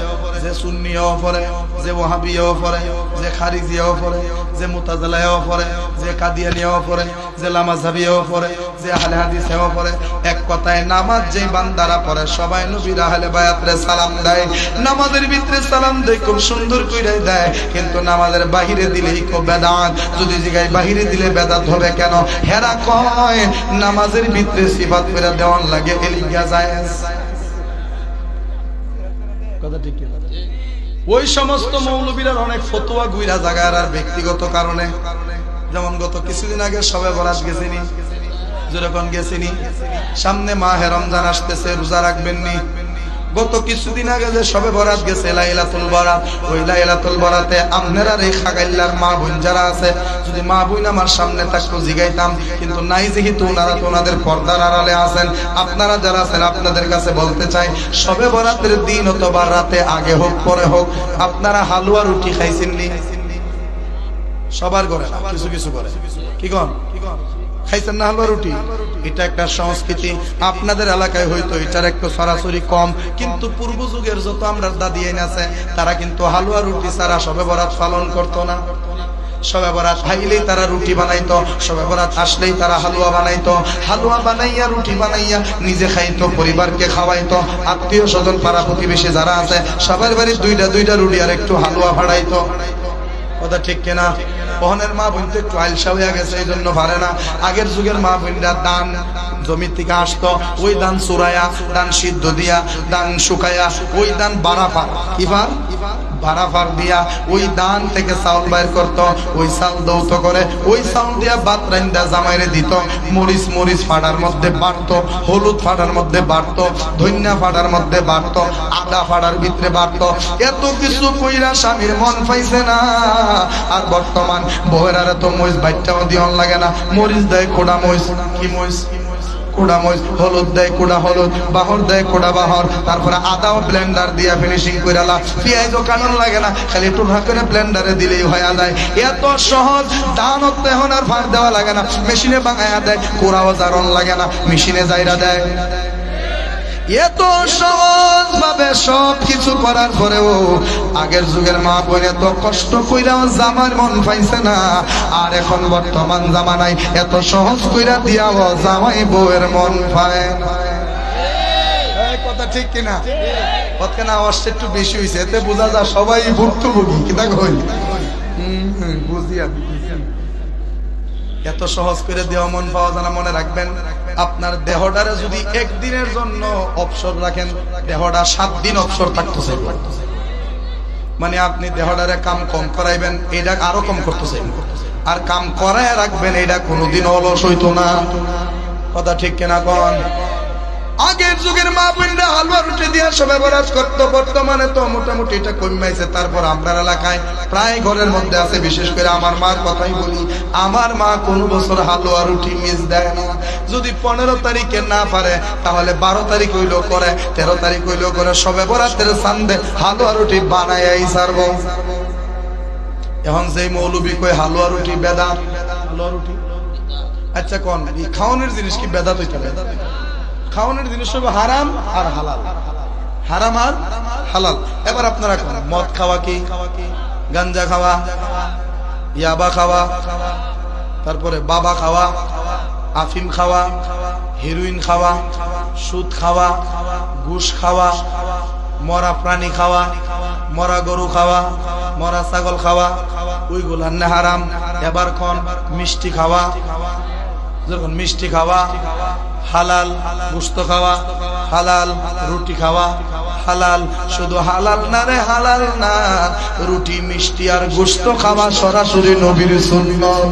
যে সুন্নিও পড়ে, যে ওয়াহাবিও পড়ে, যে খারিজিও পড়ে, যে মুতাজিলাও পড়ে, যে কাদিয়ানিও পড়ে, যে লামাযহাবিও পড়ে, যে আহলে হাদিসেও পড়ে। এক কথায় নামাজ যে বান্দারা পড়ে সবাই নবীর আহলে বায়াতরে সালাম দেয়। নামাজের ভিতরে সালাম দেয়, খুব সুন্দর কইরা দেয়, কিন্তু নামাজের বাহিরে দিলেই কো বেদাত। যদি জিগায় বাহিরে দিলে বেদাত হবে কেন? হেরা কয় নামাজের ভিতরে সিফাত করে দেওয়ান লাগে, এলিগা জায়েজ। কথা ঠিক কি? ওই সমস্ত মৌলবীরার অনেক ফতোয়া গুইরা জায়গার আর ব্যক্তিগত কারণে, যেমন গত কিছুদিন আগে শবে বরাত গেছিনি, যেরকম গেছিনি, সামনে মাহে রমজান আসতেছে, রোজা রাখবেন নি। গত কিছুদিন আগে যে শবে বরাত গেছে লাইলাতুল বরাত, ওই লাইলাতুল বরাতে আপনারা এই খাগাইল্লার মা বোন যারা আছে, যদি মা বোন আমার সামনে থাকতো জিগাইতাম, কিন্তু নাই যেহেতু ওনারা তো ওনাদের পর্দার আড়ালে আছেন। আপনারা যারা আছেন আপনাদের কাছে বলতে চাই, শবে বরাতের দিন অথবা রাতে আগে হোক পরে হোক আপনারা হালুয়া রুটি খাইছেন নি? সবার ঘরে না, কিছু কিছু করে কি কন খাইছেন না হালুয়া রুটি? এটা একটা সংস্কৃতি, আপনাদের এলাকায় হয়তো এটার একটু সরাসরি কম, কিন্তু পূর্ব যুগের যত আমরা দাদি আছে তারা কিন্তু হালুয়া রুটি ছাড়া শবে বরাত পালন করতো না। শবে বরাত খাইলেই তারা রুটি বানাইতো, শবে বরাত আসলেই তারা হালুয়া বানাইতো, হালুয়া বানাইয়া রুটি বানাইয়া নিজে খাইতো, পরিবারকে খাওয়াইতো, আত্মীয় স্বজন পাড়া প্রতিবেশী যারা আছে সবার বাড়ি দুইটা রুটি আর একটু হালুয়া ভাড়াইতো। কথা ঠিক কিনা? বহনের মা বোন তো একটু আলসা হয়ে গেছে, এই জন্য পারে না। আগের যুগের মা বোনরা দান জমির থেকে আসতো, ওই দান চুরাইয়া, দান সিদ্ধ দিয়া, দান শুকাইয়া, ওই দান বারাফার কিবার বারাফার দিয়া ওই দান থেকে চাউল বাইর করতো, ওই চাউল দৌত করে ওই চাউল দিয়া ভাত রান্দা জামাইরে দিত। মরিচ ফাটার মধ্যে বাড়তো, হলুদ ফাটার মধ্যে বাড়তো, ধনিয়া ফাটার মধ্যে বাড়তো, আদা ফাটার ভিতরে বাড়তো। এত কিছু কইরা স্বামীর মন পাইছে না। আর বর্তমান বউয়েরা তো মরিচ বাইটাও দিয়ন লাগে না, মরিচ দেয় কোড়া মরিচ, কি মরিচ? কোড়া মরিচ, হলুদ দেয় কোড়া হলুদ, বাহর দেয় কোড়া বাহর, তারপরে আদাও ব্লেন্ডার দিয়া ফিনিশিং কইরালা, পেঁয়াজও কানুন লাগে না, খালি একটু করে ব্লেন্ডারে দিলেই হয়ে যায়। এত সহজ দান এখন আর ভাগ দেওয়া লাগে না, মেশিনে বাঙাইয়া দেয়, কোড়াও জারণ লাগে না, মেশিনে যাইরা দেয়। এত সহজ ভাবে সব কিছু কিছু করার পরেও আগের যুগের মা বোন এত কষ্ট কইরাও জামার মন পাইছে না, আর এখন বর্তমান জামানায় এত সহজ কইরা দিয়াও জামাই বউয়ের মন পায় না। এই কথা ঠিক কিনা? কতখানা আওয়াজটা একটু বেশি হয়েছে, এতে বোঝা যায় সবাই ভুক্তভোগী। কিনা কই বুঝি আমি, এত সহজ করে দেওয়া মন পাওয়া যায় না। মনে রাখবেন, আপনার দেহটারে যদি একদিনের জন্য অবসর রাখেন, দেহটা 7 দিন অবসর থাকতে চাইবে। মানে আপনি দেহটারে কাম কম করাইবেন, এটা আরো কম করতে চাইবেন, আর কাম করায় রাখবেন, এটা কোনোদিন অলস হইতো না। কথা ঠিক কিনা কোন? আগের যুগের মা বোনরা হালুয়া রুটি দিয়ে সবে বরাত করতো, বর্তমানে তো মোটামুটি এটা কমাইছে। তারপর আপনার এলাকায় প্রায় ঘরের মধ্যে আছে, বিশেষ করে আমার মার কথাই বলি, আমার মা কোনো বছর হালুয়া রুটি মিস দেয় না। যদি 15 তারিখে না পারে তাহলে 12 তারিখ হইলেও করে, 13 তারিখ হইলেও করে, সবে বরাতের সান্দে হালুয়া রুটি বানাই ছাড়বো। এখন যেই মৌলবি কই হালুয়া রুটি বেদাত, হালুয়া রুটি আচ্ছা কোন খাওয়ানোর জিনিস কি বেদাত হইতে পারে? খাওয়ানোর জিনিস হবে হারাম আর হালাল, হারাম আর হালাল। এবার আপনারা কোন মদ খাওয়া কি, গাঞ্জা খাওয়া, ইয়াবা খাওয়া, তারপরে বাবা খাওয়া, আফিম খাওয়া, হেরোইন খাওয়া, সুদ খাওয়া, ঘুষ খাওয়া, মরা প্রাণী খাওয়া, মরা গরু খাওয়া, মরা ছাগল খাওয়া, ওইগুলা না হারাম। এবার কোন মিষ্টি খাওয়া, যখন মিষ্টি খাওয়া হালাল, গোশত খাওয়া হালাল, রুটি খাওয়া হালাল। শুধু হালাল না রে, হালাল না, রুটি মিষ্টি আর গোশত খাওয়া সরাসরি নবীর সুন্নাত।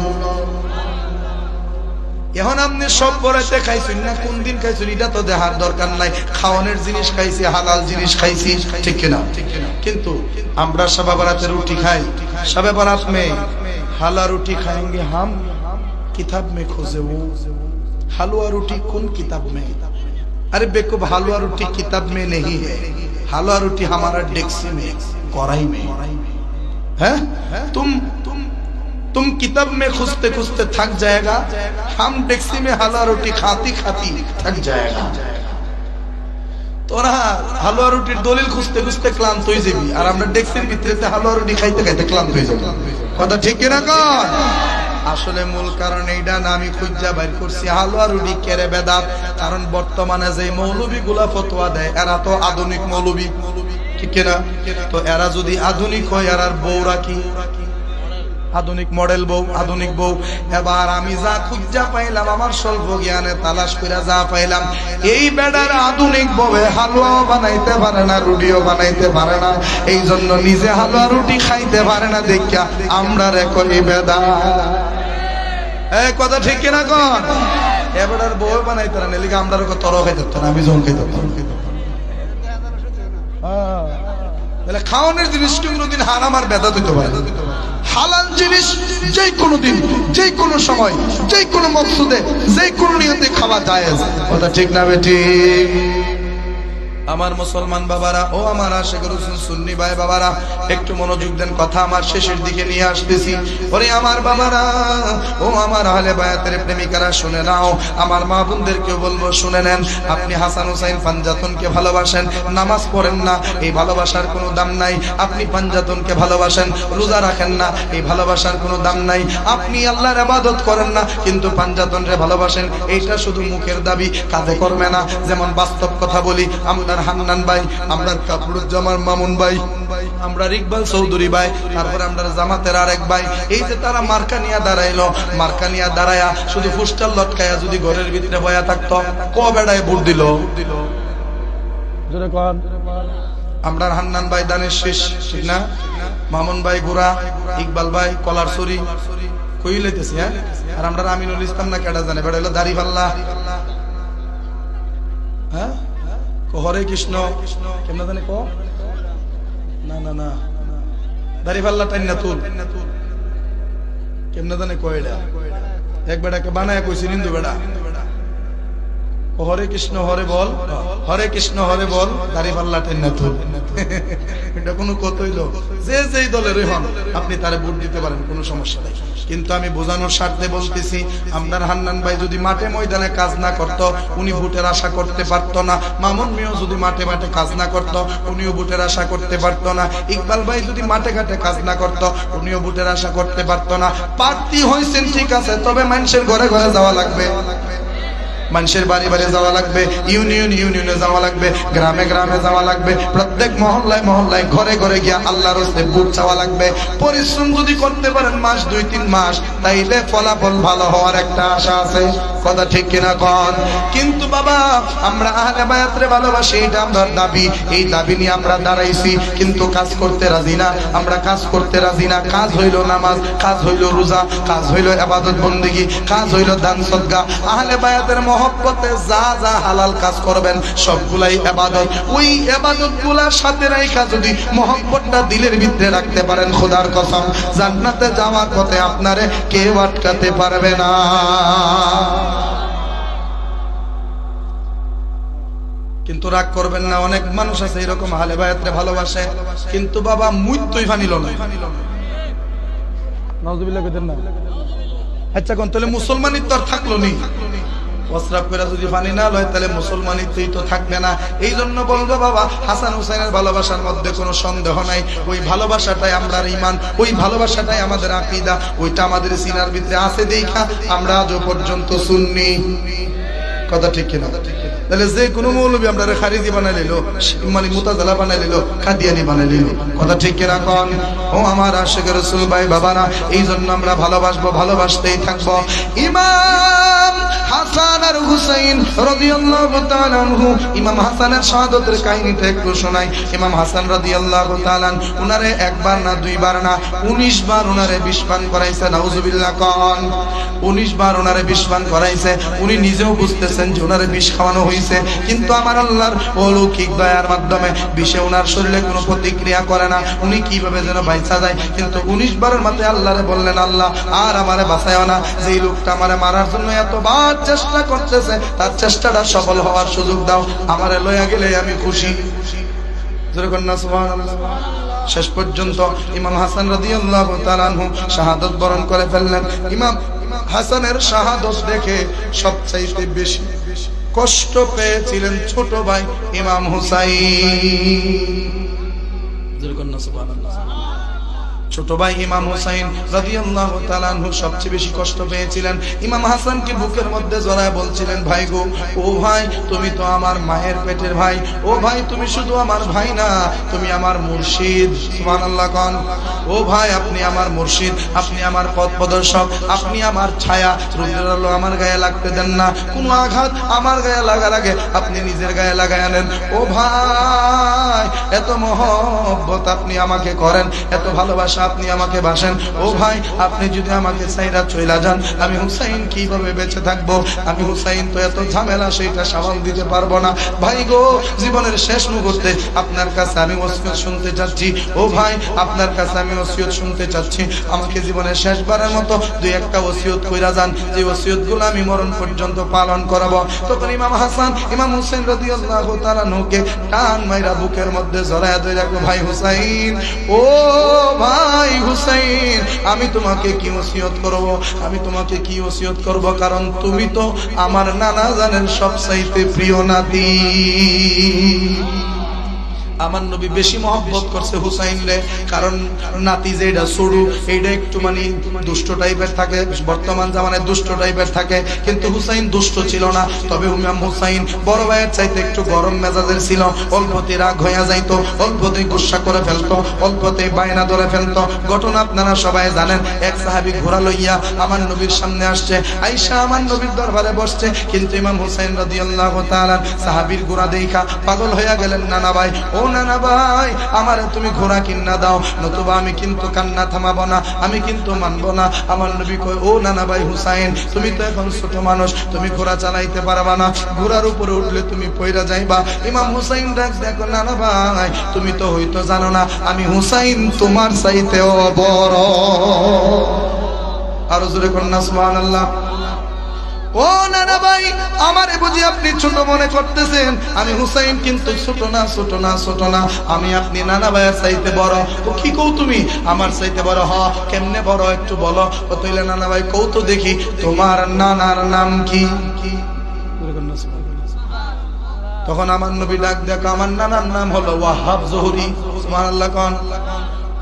এখন আপনি সব বরাতে খাইছেন না, কোন দিন খাইছেন এটা তো দেখার দরকার নাই। খাওয়ানোর জিনিস খাইছি, হালাল জিনিস খাইছি, ঠিক কিনা? কিন্তু আমরা সবে বরাতে রুটি খাই, সবে বরাত মে হালা রুটি খাएंगे हम, किताब में खोजे वो हलवा रोटी कौन किताब में? अरे बेवकूफ, हलवा रोटी किताब में नहीं है, हलवा रोटी हमारा डेक्सी में, कढ़ाई में है। तुम किताब में खुजते खुजते थक जाएगा, हम डेक्सी में हलवा रोटी खाती खाती थक जाएगा। তোরা হালুয়া রুটির দলিল খুঁজতে খুঁজতে ক্লান্ত হয়ে যাবি, আর আমরা ডেক্সির ভিতরে হালুয়া রুটি খাইতে খাইতে ক্লান্ত হয়ে যাবো। কথা ঠিক কিনা কর? আসলে মূল কারণ এইটা না, আমি খুঁজা বাইর করছি হালুয়া রুটি কেরে বেদাত। কারণ বর্তমানে যে মৌলবী গুলা ফতোয়া দেয়, এরা তো আধুনিক মৌলবী, ঠিক কিনা? তো এরা যদি আধুনিক হয়, আর বউরা কি আধুনিক মডেল বউ, আধুনিক বউ। এবার আমি যা খুঁজা পাইলাম, আমার স্বল্প জ্ঞানে তালাশ করে যা পাইলাম, এই বেড়ার আধুনিক বউয়ে হালুয়াও বানাইতে পারে না, রুটিও বানাইতে পারে না, এই জন্য নিজে হালুয়া রুটি খাইতে পারে না, দেখিয়া আমরা রে কই বেদা। এই কথা ঠিক কিনা কোন? এবারের বউ বানাইতে না, এলিকে আমরা তরো খাইতে না, আমি জম খাইতে। তাহলে খাওয়ানোর জিনিস কোনদিন হারাম আর বেদাত হইতে পারে। হালাল জিনিস যে কোনো দিন, যে কোনো সময়, যে কোনো মকসুদে, যে কোনো নিয়তে খাওয়া জায়েজ। কথা ঠিক না বেটি? আমার মুসলমান বাবারা ও আমার আশিক রাসূল সুন্নি ভাই বাবারা, একটু মনোযোগ দেন, কথা আমার শেষের দিকে নিয়ে আসতেছি। ওরে আমার বাবারা ও আমার আহলে বায়াতের প্রেমিকারা, শুনে নাও, আমার মা বোনদেরকেও বলবো শুনে নেন। আপনি হাসান হুসাইন পাঞ্জাতনকে ভালোবাসেন, নামাজ পড়েন না, এই ভালোবাসার কোনো দাম নাই। আপনি পাঞ্জাতনকে ভালোবাসেন, রোজা রাখেন না, এই ভালোবাসার কোনো দাম নাই। আপনি আল্লাহর ইবাদত করেন না, কিন্তু পাঞ্জাতনরে ভালোবাসেন, এইটা শুধু মুখের দাবি, কাজে করবে না। যেমন বাস্তব কথা বলি, আমরা হান্নান ভাই, আমরা কাপড়ুজ্জামান মামুন ভাই, আমরা ইকবাল চৌধুরী ভাই, তারপরে আমরা জামাতের আরেক ভাই, এই যে তারা মার্কা নিয়ে দাঁড়াইলো, মার্কা নিয়ে দাঁড়ায়া শুধু ফুস্টার লটকায়া যদি ঘরের ভিতরে বয়া থাকতো, ক বেড়ায় ভোট দিল? আমরা হান্নান ভাই দানের শেষ, ঠিক না? মামুন ভাই গোরা, ইকবাল ভাই কলার ছড়ি কই লইতেছি, হ্যাঁ? আর আমরা আমিনুল ইসলাম না কেডা জানে, বেড়া হলো দাড়িপাল্লা, হ্যাঁ? হরে কৃষ্ণ কেমন জানে ক, না না না, দাড়িপাল্লা টাইনা তুল, কেমন জানে কয়টা, এক বেড়াকে বানায় কইছি হিন্দু বেড়া, হরে কৃষ্ণ হরে বল, হরে কৃষ্ণ হরে বল, দাড়িপাল্লা টাইনা তুল। এটা কোনো কত হইলো, যে যেই দলেরই হন আপনি তারে ভোট দিতে পারেন, কোনো সমস্যা নেই। কিন্তু আমি বোঝানোর স্বার্থে বলতেছি, আপনার হান্নান ভাই যদি মাঠে ময়দানে কাজ না করত, উনি ভোটের আশা করতে পারতো না। মামুন মিয়াও যদি মাঠে মাঠে কাজ না করত, উনিও ভোটের আশা করতে পারতো না। ইকবাল ভাই যদি মাঠে ঘাটে কাজ না করত, উনিও ভোটের আশা করতে পারতো না। প্রার্থী হয়েছেন ঠিক আছে, তবে মানুষের ঘরে ঘরে যাওয়া লাগবে, মানুষের বাড়ি বাড়ি যাওয়া লাগবে, ইউনিয়নে যাওয়া লাগবে, গ্রামে গ্রামে যাওয়া লাগবে, প্রত্যেক মহল্লায় মহল্লায় ঘরে ঘরে গিয়া আল্লাহর রাস্তায় ভোট চাওয়া লাগবে। পরিশ্রম যদি করতে পারেন মাস 2-3 মাস, তাইলে ফলাফল ভালো হওয়ার একটা আশা আছে। কথা ঠিক কিনা কোন? কিন্তু বাবা আমরা আহলে বায়াতরে ভালোবাসি, এটা আমাদের দাবি, এই দাবি নিয়ে আমরা দাঁড়াইছি, কিন্তু কাজ করতে রাজি না। আমরা কাজ করতে রাজি না। কাজ হইল নামাজ, কাজ হইল রোজা, কাজ হইল ইবাদত বন্দেগী, কাজ হইল দান সদকা। আহলে বায়াতের মহব্বতে যা যা হালাল কাজ করবেন সবগুলাই ইবাদত। ওই ইবাদতগুলোর সাথে রাইখা যদি মহব্বতটা দিলের ভিতরে রাখতে পারেন, খোদার কসম জান্নাতে যাওয়ার পথে আপনারে কেউ আটকাতে পারবে না। কিন্তু রাগ করবেন না, অনেক মানুষ আছে এরকম আহলে বায়াতরে ভালোবাসে, কিন্তু বাবা মুইতই ফানিল না। নাউজুবিল্লাহ কইতেন না। আচ্ছা কোন তাহলে মুসলমানই তো আর থাকলো নি। প্রস্রাব করে যদি পানি না লয় তাহলে মুসলমানিত্বই তো থাকবে না। এই জন্য বলবো বাবা, হাসান হুসাইনের ভালোবাসার মধ্যে কোনো সন্দেহ নাই। ওই ভালোবাসাটাই আমরা ঈমান, ওই ভালোবাসাটাই আমাদের আকীদা, ওইটা আমাদের সিনার ভিতরে আছে দেখা আমরা আজও পর্যন্ত সুন্নি। কথা ঠিক কিনা? তাহলে যে কোনো মৌলবী আমরা খারিজি বানাই নিল, মানে মুতাজালা বানাই নিল, কাদিয়ানি বানাই নিল। কথা ঠিক কিনা কোন? ও আমার আশিক রাসূল ভাই বাবারা, এই জন্য আমরা ভালোবাসবো, ভালোবাসতেই থাকবো। ইমাম হাসান আর হুসাইন রাদিয়াল্লাহু তাআলা আনহু, ইমাম হাসানের শাহাদাতের কাহিনীটা একটু শোনাই। ইমাম হাসান রাদিয়াল্লাহু তাআলা উনারে একবার না দুইবার না 19 বার উনারে বিষ পান করাইছে। নাউজুবিল্লাহ কোন? 19 বার উনারে বিষ পান করাইছে। উনি নিজেও বুঝতেছেন যে উনারে বিষ খাওয়ানো হয়েছে, কিন্তু আমার আল্লাহর অলৌকিক দয়ার মাধ্যমে বিষে উনার শরীরে কোনো প্রতিক্রিয়া করে না। উনি কিভাবে যেন বাইচা যায়, কিন্তু 19 বারের মাথায় আল্লাহরে বললেন, আল্লাহ আর আমারে বাঁচায়ও না, যেই লোকটা আমারে মারার জন্য এতবার চেষ্টা করতেছে তার চেষ্টাটা সফল হওয়ার সুযোগ দাও, আমারে লইয়া গেলে আমি খুশি। যেরকম না সুবহানাল্লাহ। শেষ পর্যন্ত ইমাম হাসান রাদিয়াল্লাহু তাআলা আনহু শাহাদাত বরণ করে ফেললেন। ইমাম হাসানের শাহাদাত দেখে সবচাইতে বেশি কষ্ট পেয়েছিলেন ছোট ভাই ইমাম হুসাইন। যেরকম না সুবহানাল্লাহ। ছোট ভাই ইমাম হুসাইন রাদিয়াল্লাহু তাআলা আনহু সবচেয়ে বেশি কষ্ট পেয়েছিলেন। ইমাম হাসানকে বুকের মধ্যে জড়ায় বলছিলেন, ভাই গো, ও ভাই তুমি তো আমার মায়ের পেটের ভাই, ও ভাই তুমি শুধু আমার ভাই না, তুমি আমার মুর্শিদ। সুবহানাল্লাহ কোন? ও ভাই আপনি আমার মুর্শিদ, আপনি আমার পথ প্রদর্শক, আপনি আমার ছায়া। রোদের আলো আমার গায়ে লাগতে দেন না, কোনো আঘাত আমার গায়ে লাগার আগে আপনি নিজের গায়ে লাগায় নেন। ও ভাই এত মহব্বত আপনি আমাকে করেন, এত ভালোবাসা আপনি আমাকে বাসেন। ও ভাই আপনি যদি আমাকে সাইরা চইলা যান, আমি হুসাইন কিভাবে বেঁচে থাকবো? আমি হুসাইন তো এত ঝামেলা সেইটা সামাল দিতে পারবো না। ভাই গো, জীবনের শেষ মুহূর্তে আপনার কাছে আমি ওসিয়ত শুনতে চাচ্ছি। ও ভাই আপনার কাছে আমি ওসিয়ত শুনতে চাচ্ছি, আমাকে জীবনের শেষবারের মতো দুই একটা ওসিয়ত কইরা যান, যে ওসিয়তগুলো আমি মরণ পর্যন্ত পালন করাবো। তখন ইমাম হাসান ইমাম হুসাইন রাদিয়াল্লাহু তাআলা আনহুকে টান মাইরা বুকের মধ্যে জড়ায়া ধরে রাখলো, ভাই হুসাইন, ও ভাই হুসাইন, আমি তোমাকে কি ওসিয়ত করব? আমি তোমাকে কি ওসিয়ত করব? কারণ তুমি তো আমার নানা জানের সবচাইতে প্রিয় নাতি। আমার নবী বেশি মহব্বত করছে হুসাইন রে, কারণ নাতি যেটা সরু এইটা একটু মানে দুষ্ট টাইপের থাকে, বর্তমান জামানায় দুষ্ট টাইপের থাকে, কিন্তু হুসাইন দুষ্ট ছিল না। তবে ইমাম হুসাইন বড় ভাইয়ের চাইতে একটু গরম মেজাজের ছিল, অল্পতে রাগ হইয়া যাইতো, অল্পতে গুসা করে ফেলতো, অল্পতে বায়না ধরে ফেলতো। ঘটনা আপনারা সবাই জানেন, এক সাহাবী ঘোড়া লইয়া আমার নবীর সামনে আসছে, আয়েশা আমার নবীর দরবারে বসছে, কিন্তু ইমাম হুসাইন রাদিয়াল্লাহু তাআলা সাহাবীর ঘোড়া দেখা পাগল হইয়া গেলেন। নানা ভাই, ও নানা ভাই, আমারে তুমি ঘোড়া কিনা দাও, নতুবা আমি কিন্তু কান্না থামাবো না, আমি কিন্তু মানবো না। আমার নবী কয়, ও নানা ভাই হুসাইন, তুমি তো এখন ছোট মানুষ, তুমি ঘোড়া চালাইতে পারবা না, ঘোড়ার উপরে উঠলে তুমি পয়রা যাইবা। ইমাম হুসাইন ডাক দেখো, নানা ভাই তুমি তো হয়তো জানো না, আমি হুসাইন তোমার চাইতেও বড়। আরো জোরে কন্যা সুবহানাল্লাহ। ও ও নানা ভাই, আমারে বুঝি আপনি ছোট মনে করতেছেন? আমি হুসাইন কিন্তু ছোট না, ছোট না, ছোট না। আমি আপনি নানা ভাইয়ের চাইতে বড়। ও কি কও তুমি? আমার চাইতে বড়? হ, কেমনে বড় একটু বলো। ও তইলে নানা ভাই কও তো দেখি, তোমার নানার নাম কি? তখন আমার নবী ডাক দেখো, আমার নানার নাম হলো ওয়াহাব জোহরি। সুবহানাল্লাহ কোন?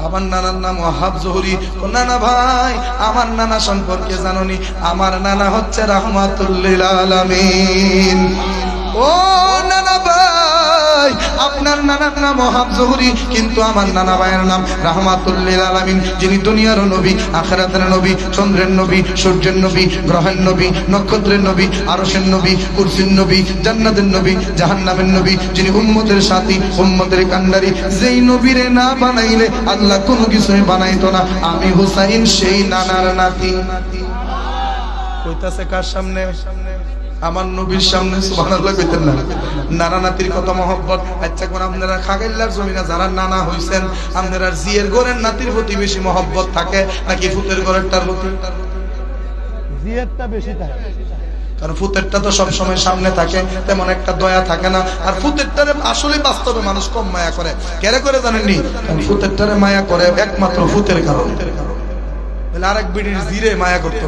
আমার নানার নাম ওয়াহাব জোহরি। ও নানা ভাই, আমার নানা সম্পর্কে জানোনি? আমার নানা হচ্ছে রাহমাতুল লিল আলামিন। ও নানা ভাই, আপনার নানার নাম ওয়াহাব জোহরি, কিন্তু আমার নানা ভাইয়ের নাম রাহমাতুল লিল আলামিন, যিনি দুনিয়ার নবী, আখিরাতের নবী, চন্দ্রের নবী, সূর্যের নবী, গ্রহের নবী, নক্ষত্রের নবী, আরশের নবী, কুরসির নবী, জান্নাতের নবী, জাহান্নামের নবী, যিনি উম্মতের সাথী, উম্মতের কান্ডারি। যেই নবীরে না বানাইলে আল্লাহ কোনো কিছুই বানাইতো না। আমি হুসাইন সেই নানার নাতি। কইতাছে কার সামনে? আমার নবীর সামনে। সুবহানাল্লাহ কইতেন না? নানা নাতির কত মহব্বত। আচ্ছা কোন আপনারা খাগাইল্লার জমিনা যারা নানা হইছেন, আপনারা জিয়ের ঘরের নাতির প্রতি বেশি মহব্বত থাকে নাকি ফুতের ঘরেরটার প্রতি? জিয়ারটা বেশি থাকে। কারণ ফুতেরটা তো সব সময় সামনে থাকে, তেমন একটা দয়া থাকে না। আর ফুতেরটারে আসলে বাস্তবে মানুষ কম মায়া করে। কেন করে জানেননি? কারণ ফুতেরটারে মায়া করে একমাত্র ফুতের কারণে। আরেক বিড়ির জিরে মায়া করতো।